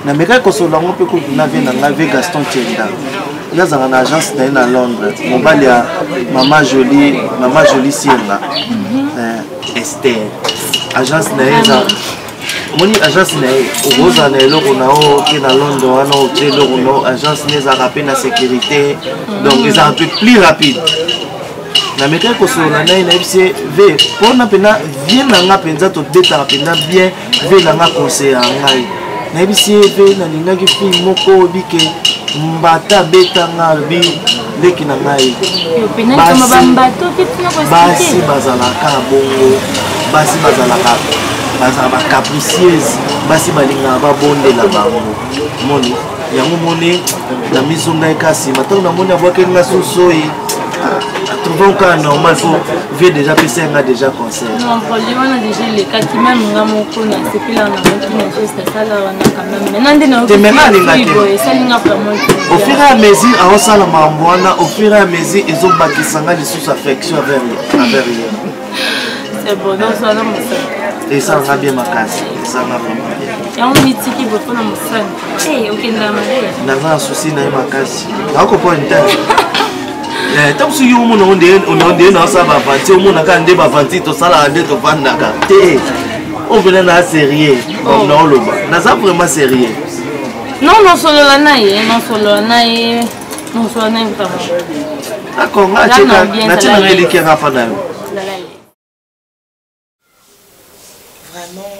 Na meka ko so lango pe ko na ve Gaston Tienda. Nazala na agence na Londres. Mobali ya Maman Jolie Sienga. Esther. Agence na eza moni agence na oza na eloko na o ke na Londres wana o te eloko no agence neza rapide na sécurité donc ils un peu plus rapide na meka ko so na na bise ve pona pena vient na nga penza to beta pena bien ve na nga conseil ngai na bise ve na ninga ki fi moko bike mbata beta nga bi ndeki na ngai basi bazalaka bongo basi bazalaka bacapricieuse basi balingaka babondela bango moni yango moni na miso ngai kasi matango namoni abwakelinga sosoyi trouvons cas normal faut vieux déjà pesa nga déjà concert non problème on a déjà les cas qui même nga moko na sepela na moko na juste ça là on a quand même maintenant ndena te maintenant linga ça linga vraiment au fur et à mesure à sala mambwana au fur et à mesure ezobakisanga lisusu affection avec rien c'est bon donc ça là mon frère et ça va bien makasi ça va vraiment bien yango mitiki bopona mosani eh okenda mare naza souci na makasi nakopona tant que vous avez un ça va fanti au monde quand des bafanti to sala ande to vandaka te on venait na sérieux non loba na ça vraiment sérieux non solo la naie non solo naie vraiment d'accord na tina relike rafa na vraiment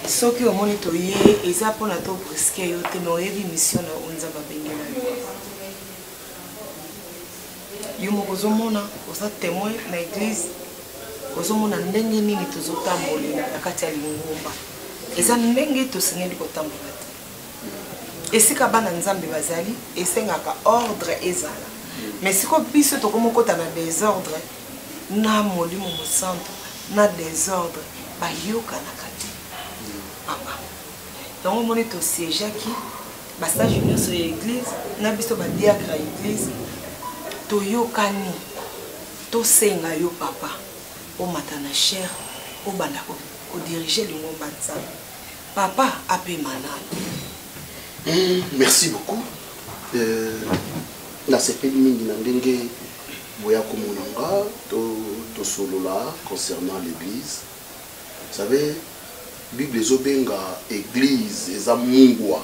soki omoni toye eza mpona to briske yo te me oyebi mission na oyo nzambe abengela yo moko ozomona oza témoin na église ozomona ndenge nini tozotambolela na kati ya lingomba eza ndenge tosengeli kotambola te esika bana nzambe bazali esengaka ordre ezala mais siko biso tokomokota na désordre na molimo mosantu na désordre bayokanaka donc on est au siège qui bastage union sur l'église na biso ba diacre à l'église to yokani to senga yo papa o matana cher o banda ko diriger lingomba nzambe papa ape manana merci beaucoup na sepeli mingi na ndenge boya komonanga to solola concernant l'église vous savez Bible ezobenga église eza mungwa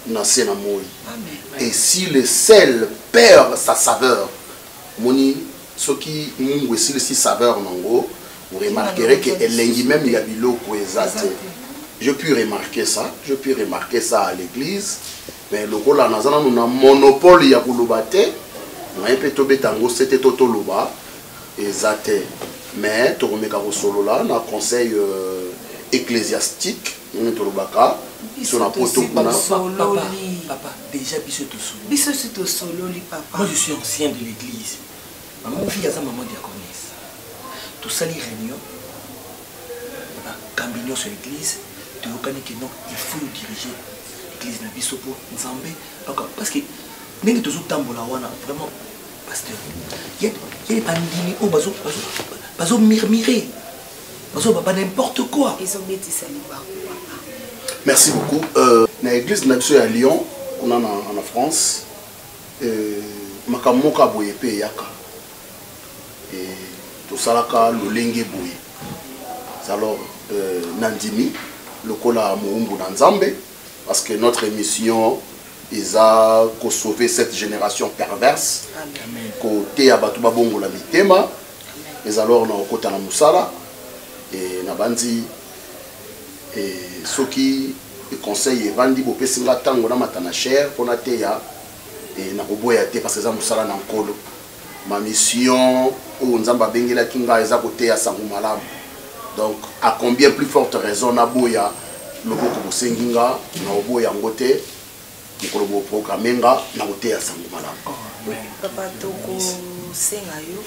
na sena moi. Et si le sel perd sa saveur, moni soki mungwa si le si saveur nango, vous remarquerez que elengi même il y a biloko ezate. Je puis remarquer ça à l'église, mais le rôle là nazana nous na monopole ya kulubate, na pe to betango c'était toto luba ezate. Mais to remeka ko solo là na conseil ecclésiastique nous tolobaka sur la poto papa déjà biso to solo papa moi je suis ancien de l'église maman fille à sa maman diaconesse tout ça les réunions cambignon sur l'église tu reconnais que non il faut diriger l'église na biso pour nzambe parce que ndenge tozo tambola wana vraiment pasteur il y a bandini au bazo murmurer pas n'importe quoi. Merci beaucoup. Dans l'église de Lyon, on a en France, Makamoka Boyepe Yaka. Et tout ça là, le Lengue Boye. Alors, Nandimi, le Kola Moumbu Nanzambe, parce que notre émission ils ont sauvé cette génération perverse. Côté Abatuba Bongo la Mitema. Et alors, on a Kota Musala. Et nabandi et ceux qui conseillent vandi bo pesinga tango na matana cher pona teya et na koboya te parce que za musala na nkolo ma mission ou nzamba bengela kinga eza côté ya sangu malamu donc à combien plus forte raison na boya loboko bosenginga na oboya ngote mikolo bo programmenga na côté ya sangu malamu papa toko senga yo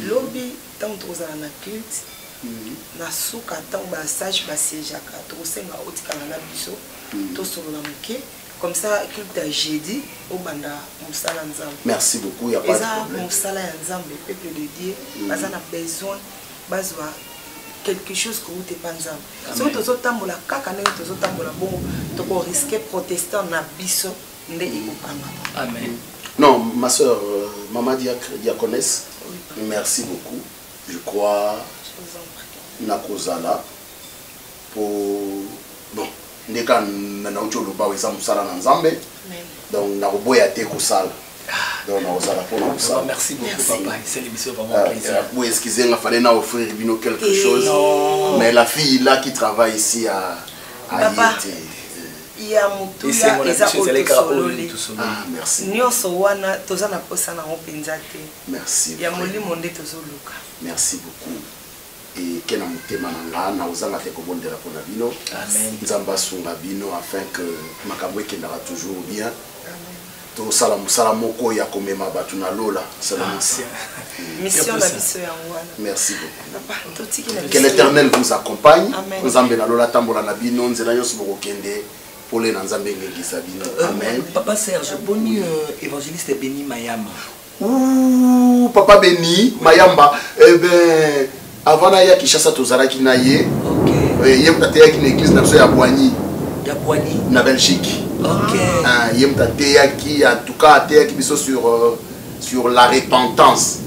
lobby tant tozala na culte na suka tant ba sage ba sièjaka to senga otikala na biso to solo na muke comme ça culte jeudi au banda musala nzambe. Merci beaucoup, il y a pas de problème. Musala nzambe peuple de Dieu bazana besoin bazwa quelque chose que vous te panzam. So tozo tambola kaka ndenge tozo tambola bon to ko risquer protestant na biso nde ikokanga. Amen. Non, ma soeur maman diaconesse, merci beaucoup. Je crois nakozala pour bon ndeka na ucho luba weza musala na nzambe donc na boya te ko sala donc na osala pour na sala. Merci beaucoup papa, c'est l'émission vraiment plaisir. Vous excusez, il fallait na offrir bino quelque chose mais la fille là qui travaille ici à papa ya mutuya eza otosololi nyonso wana toza na posa nango mpenza te ya molimo nde tozoluka. Merci beaucoup. Et que na mutema nanga na uzanga te kobondela pona bino. Nzamba sunga bino afin que makambo ekendaka toujours bien. To sala musala moko ya komema batu na lola. Mission na biso ya wana. Merci beaucoup. Que l'Éternel vous accompagne. Nzambe na lola tambola na bino nzela nyonso bokokende pole na nzambe ngengisa bino. Amen. Papa Serge, boni évangéliste Béni Mayama. Ouh, Papa Béni Mayamba. Eh ben avant d'ailleurs Kinshasa tozalaki na ye. OK. Ye mtateyaki na église na biso ya Boigny. Ya Boigny na Belgique. OK. Ye mtateyaki en tout cas ateyaki biso sur la repentance.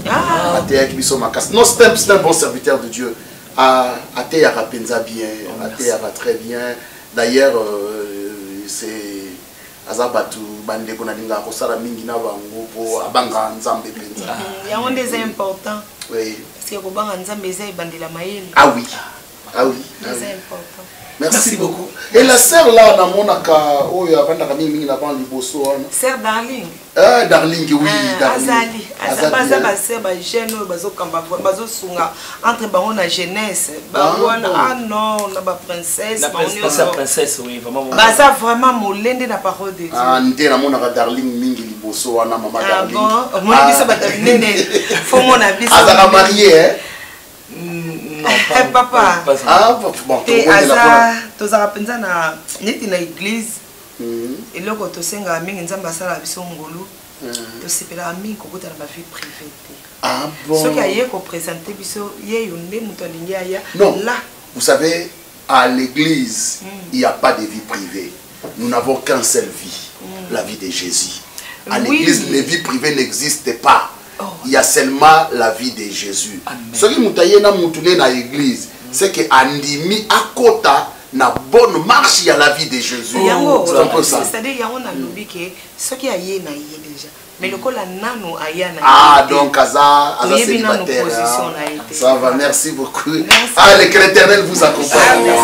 Ateyaki biso makas. Non, c'est un bon serviteur de Dieu. Ateyaka penza bien, ateyaka très bien. D'ailleurs c'est azabatu bande kona linga ko sala mingi na bango po abanga nzambe penza. Yango c'est important. Oui. Parce que kobanga nzambe eza ebandela mayele. Ah oui. Ah oui. C'est important. Merci beaucoup. Et la sœur là, on a mon aka, oh ya banda kami mingi na ban liboso wana. Sœur Darling. Darling, oui, Darling. Azali. Azabaza ba sœur ba jeune bazo kamba bazo sunga entre bango na jeunesse. Bango na non, na ba princesse, la princesse oui, vraiment. Baza vraiment molende na parole de Dieu. Nde na mona ka Darling mingi liboso wana mama Darling. Bon, moi biso ba Darling faut mon avis. Azaka marié hein. Non, papa. Bon, tozala penza na neti na église. Eloko tosenga mingi nzamba sala biso ngolu. Tosepela mingi kokota na ba vie privée. Ah bon. Ce qui a yé ko présenter biso yé yonde muto lingi aya. Là, vous savez, à l'église, il n'y a pas de vie privée. Nous n'avons qu'un seul vie, la vie de Jésus. À l'église, les vies privées n'existent pas. Il y a seulement la vie de Jésus. Ce qui est dans l'église, c'est que Andimi Akota na bonne marche, il y a la vie de Jésus. C'est un peu ça. C'est-à-dire qu'il y a un lobby qui ce qui a yé na yé déjà. Mais le col a nano aya na. Ah donc Aza célibataire. Ça va, merci beaucoup. Allez, que l'Éternel vous accompagne.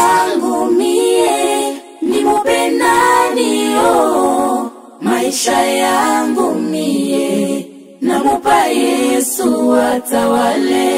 Maisha yangu mie namupa Yesu atawale.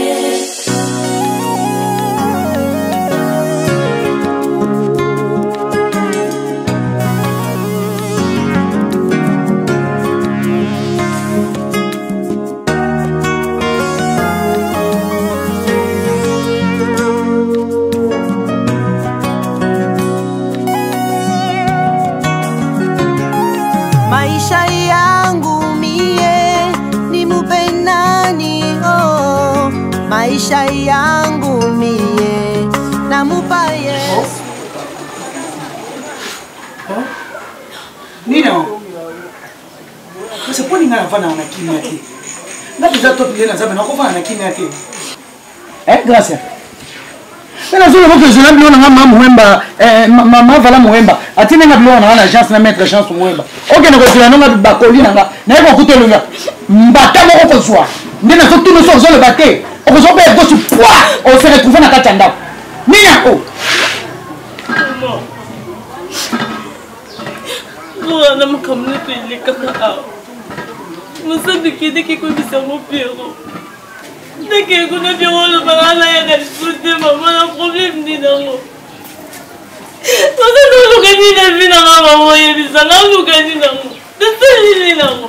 Maisha yangu mie nimupe nani? Oh, maisha yangu mie namupa Yesu. Nina c'est pour ninga nafana na kimya te. Na déjà top ile na zabe na ko fana na kimya te. Gracias. Ela zo ko je na bilo na mama Muhemba mama vala Muhemba. Atine nga bilo na agence na mettre chance Muhemba. OK na ko tula na ba kolina nga. Na ko kutelo nga. Mbata mo ko soa. Ndina so tout so le baté. O so be go su poa. O se retrouver na katanda. Nina o. Mwana makamne pele kaka. Musabe kide ke ko bisa mo pero. Deke ko na pero lo bangala ya na discuter mama na problème ni nango. Toza no ka ni na bina mama mo ye bisa na lu ka ni nango. Tete ni nango.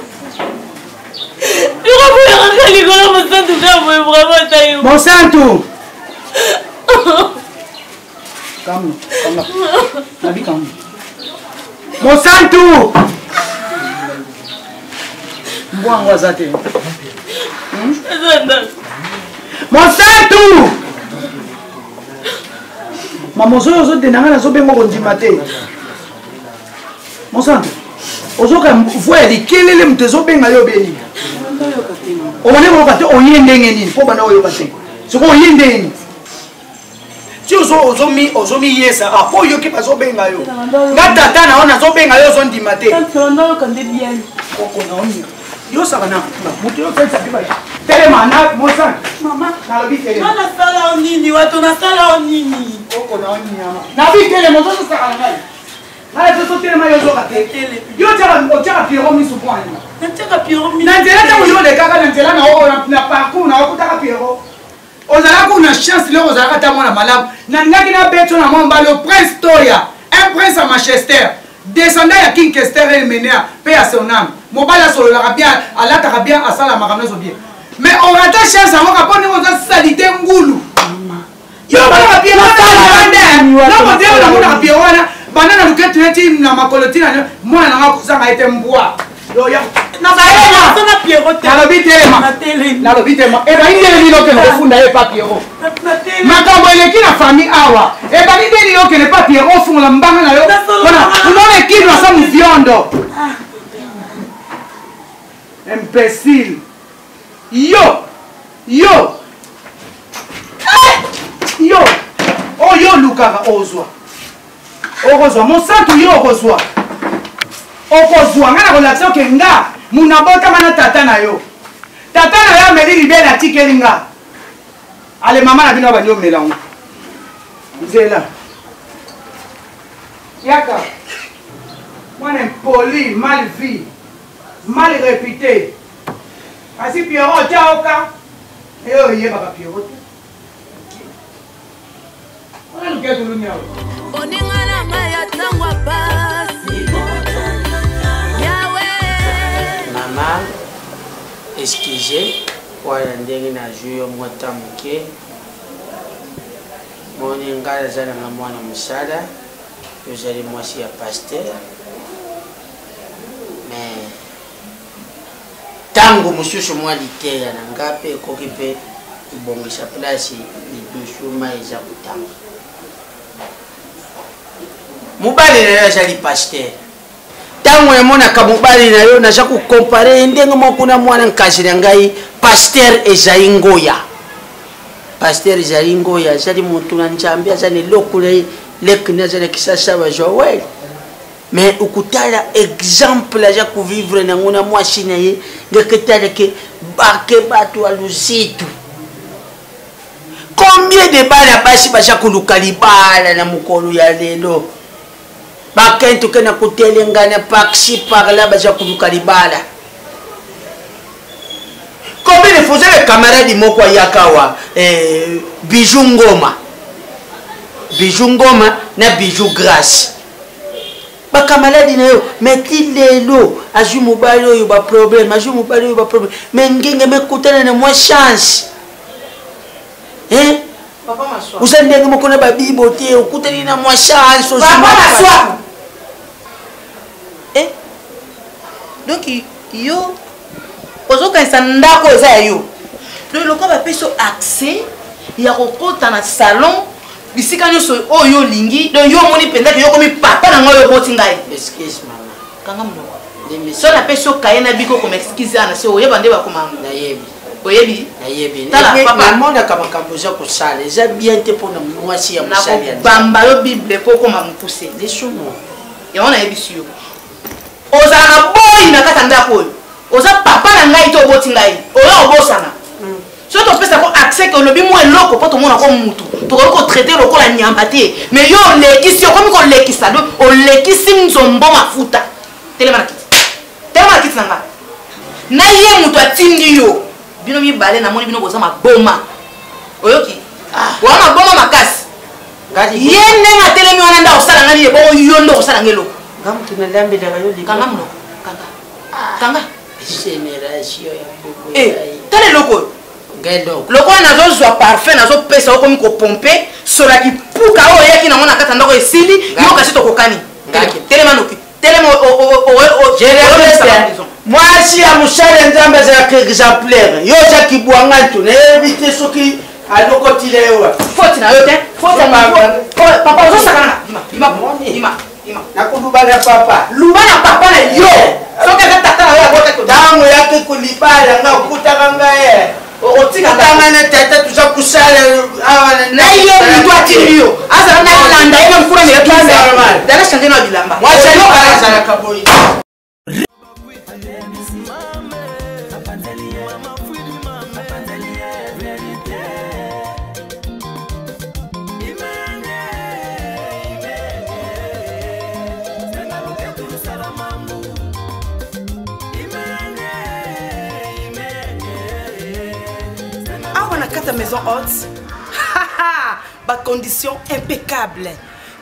Pero ko ya ka li ko na mo santu ka mo vraiment tayo. Mon santu. Calme. Nabi calme. Mon santu. Mbwangu azate. Mon santu. Maman zo denanga na zo bengo kondima te. Mon santu. Ozo ka voye likelele mtezo benga yo beni. Omane ko kate oyende ngeni po bana oyo kate. Soko oyende ngeni. Ti ozomi yesa apo yo ke bazo benga yo. Ngata tana ona zo benga yo zo ndima te. Ndo kande bien. Koko na oni. Yo sabana. Mutu yo tsa biba. Tele mana mon santu. Mama, na lobi tele. Na sala onini, watu na sala onini. Koko na oni ama. Na bi tele mo zo sala ngai. Allez, je saute les maillots au raté. Yo, tu as Pierrot mis sous point. Tu as Pierrot mis. Nantela, tu as eu les gars, Nantela, na parcours, na okuta Pierrot. Ozala kuna chance leo ozala ta mwana malamu. Na ngaki na beto na mwamba le prince Toya, un prince à Manchester. Descendant ya King Kester et Menea, paix à son âme. Mobala solo la bien, Allah ta bien à ça la maramna zo bien. Mais on rate chance à moi quand on a salité ngulu. Yo bala bien na na modelo na mona bien wana. Banana luketu yeti na makolotina mwana na kusanga ete mbwa. Yo ya na zaema sana Pierrot. Na lobitelema. Na lobitelema. E ba inde lilo ke ngofunda e pa Pierrot. Makambo eleki na famille awa. E ba inde lilo ke ne pa Pierrot funga mbanga na yo. Bona, unaona kitu na samu viondo. Imbécile. Yo. Yo. Yo. Oh yo Luka ozwa. Okozwa mosantu yo okozwa. Okozwa ngana relation ke nga munabota mana tata na yo. Tata na yo meli libela tikelinga. Ale mama na bino banyo melango. Nzela. Yaka. Mwana impoli, mal vu, mal réputé. Asi Pierrot tiaoka. Eyo yeba ba Pierrot. On a le gars de l'union. Oningana maya tangwa basi Yahweh Maman excusez wala ndenge na juyo mwata muke moni ngala zana na mwana musala yozali mwasi ya pasteur mais tango mususu mwa liteya na ngape koki pe ibongisa place lidusuma eza kutanga mubali na yo azali pasteur tango emonaka mubali na yo naza kukompare ndenge moko na mwana nkasi na ngai pasteur ezali ngoya pasteur ezali ngoya azali motu na nzambe azali eloko lekini azali kisasa bazwa wele mais ukutala exemple aza kuvivre nango na mwasi na ye ngeketaleke bake bato aluzitu combien de bana basi baza koluka libala na mokolo ya lelo bakento ke na kutelengana paxi par là baza koluka libala combien de fois les camarades moko yakawa bijou ngoma na bijou grâce bakamaladi na yo meti lelo azwi mobali oyo baproblème mais ngenge mekutana na mwa chance uza ndenge moko na babibo te okutani na mwa chance donc yo ozokanisa ndako eza ya yo donc lokola bapeso accès ya kokota na salon bisika nyonso oyo olingi donc yo omoni mpenzaki yo komi papa na ngai oyo oboti ngai excuse mama kanga monoko so napeso kaye na biko komaexcuse ana se oyeba nde bakoma nayebi oyebi nayebi tala papa namonaka makambo eza kosala eza bien te mpona mwasi ya mosali ya bamba yo bible po okoma mopuse lesomo yango nayebisi yo ozalaka boyi na kati ya ndako oyo oza papa na ngai te oboti ngai oyo obosana so topesa ko accès ke olobi mo eloko po tomona ko mutu tokoki kotraite lokola nyamba te mais yo olekisi okomi kolekisa do olekisi nzombo mafuta telema na kiti na nga na ye mutu atindi yo bino mibale namoni bino boza maboma oyoki wana maboma makasi ye ndenge atelemi wana nda osala ngani ye bongo yo nde okosala nga eloko kanga monoko kanga génération ya tala eloko lokola nazozwa parfum nazopesa okomi kopompe solaki puka oyo oyaki nango na kati ya ndako esili yo kasi tokokani telema noki telema mwasi ya mosali nzambe azalaka exemplaire yo oza kibwanga ntu nayebi te soki alokotila yo foti na yo te papa ozosakana nakolubala papa lubana papa na yo soki eza tata na yo abotaki ntango yaki kolibala nga okutaka ngaye otikatanga na tata tuza kusala na yo mutu atili yo azala na landa ye mfura dala change na bilamba mwasaliokazalaka boyi carte à maison haute. Bah condition impeccable.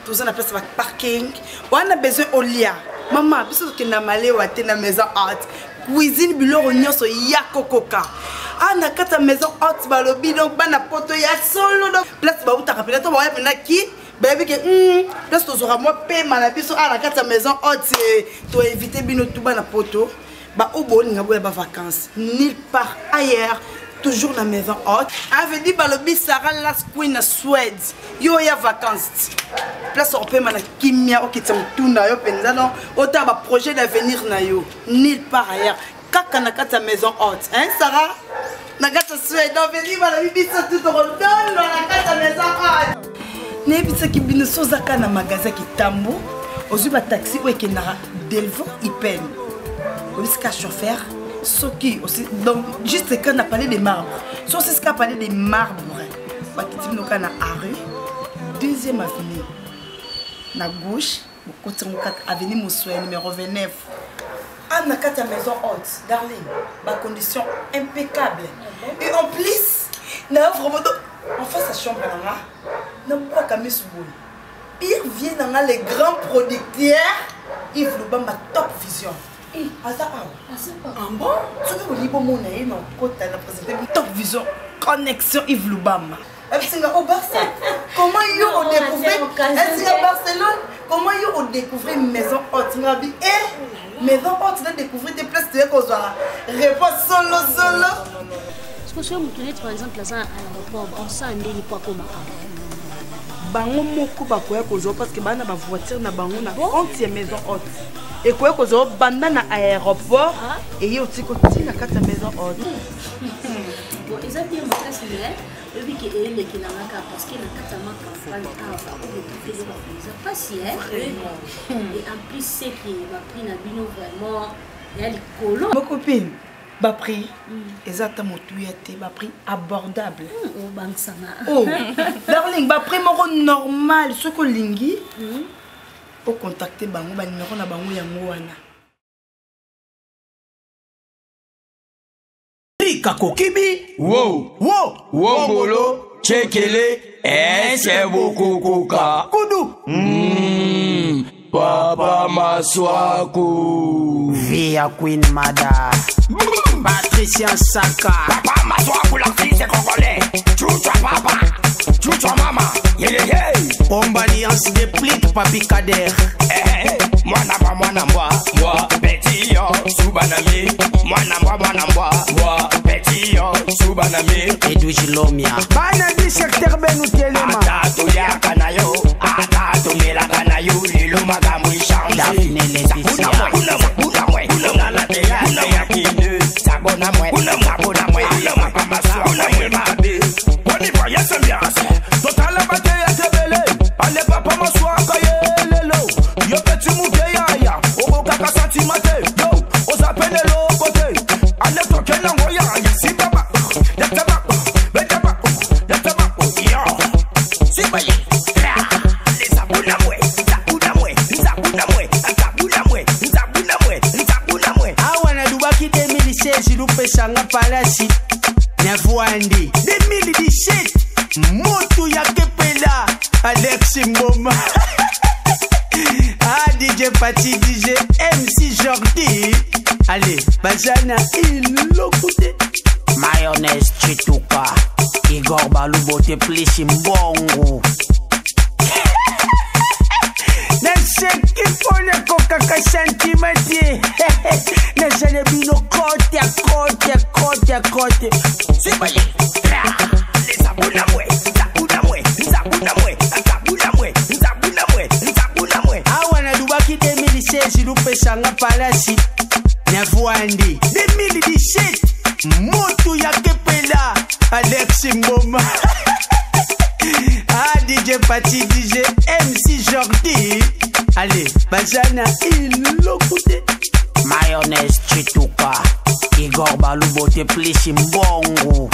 Tout ça on appelle ça parking. On a besoin au lia. Maman, puisque que na malé ou à la maison haute. Cuisine biloro nyonso ya kokoka. Ah na carte à maison haute ba lobi donc ba na poto ya solo donc place ba uta rappeler to ba ya ki baby que place to zora moi pe malabiso ah na carte à maison haute to éviter bino tout ba na poto ba obo ni ngabo ba vacances nulle part ailleurs. Toujours la maison haute. Avait dit balobi Sarah Last Queen à Suède. Yo ya vacances. Place on peut mana kimia okitsamtuna yo penza non autant ba projet d'avenir na yo. Nulle part ailleurs. Kaka na kata maison haute. Hein Sarah? Na kata Suède. On veut dire balobi ça tout rondon na kata maison haute. Ne bitsa ki bino sozaka na magasin ki tambo. Ozu ba taxi ou ekenara Delvaux Ipen. Obiska chauffeur. Soki aussi donc juste quand on a parlé des marbres. Sur ce qu'on a parlé des marbres, bah qui nous kana rue deuxième avenue. Na gauche, côté avenue Moussoua numéro 29. À na carte maison haute, darling, ma condition impeccable. Et en plus, na vraiment en face à chambre là, na pas comme souboul. Pire vient dans les grands producteurs, Yves Louba ma top vision. Bon, ce que vous dites, mon ami, top vision, connexion Yves Loubama. Au Barça, comment ils ont découvert est-ce à Barcelone, comment ils ont découvert une maison haute, maison haute, ils ont découvert des places de Kozara. Réponse solo. Est-ce que si on par exemple, à l'aéroport, on sent un délit pas comme bango moko bakoya kozwa parce que bana ba voiture na bango na entière maison haute et koya kozwa banda na aéroport et yo tiko tina kata maison haute bon ils ont bien montré ça mais le qui est le qui n'a pas parce que la kata maka fa le ava ou le fait de pas si et en plus c'est qui va prix na bino vraiment il y a les colons ma copine ba prix exactement tuyate ba prix abordable au banque sana oh darling ba prix moko normal ce que lingi pour contacter bango ba numéro na bango yango wana Rika kokibi wow bolo chekele c'est beaucoup kuka kudu Papa Maswaku Via Queen Mada Patricia Saka Papa Maswaku la fille c'est congolais Chouchou papa Chouchou maman yeah Bomba alliance de plique papi Kader Mwana moi petit yo Subanami Mwana moi petit yo Subanami Edouji Lomia Bana di secteur benu telema Atatu ya kanayo Atatu mela kanayo Lilo magamu ishansi Daphne Laetitia Sanga Palasi Nevuandi 2017 Moto ya Kepela Alex Ngoma DJ Pati DJ MC Jordi Allez Bazana Ilokute Mayonnaise Chituka Igor Balubote Plishi Mbongo Kipone koka kasantimati Nesane bino kote Sibaye Nzabuna mwe Awana dubaki 2016 Lupe Sanga Palasi Nevuandi 2017 Moto ya Kepela Alex Ngoma DJ Pati DJ MC Jordi Allez, Bazana Ilokute Mayonnaise Chituka Igor Balubote Plishi Mbongo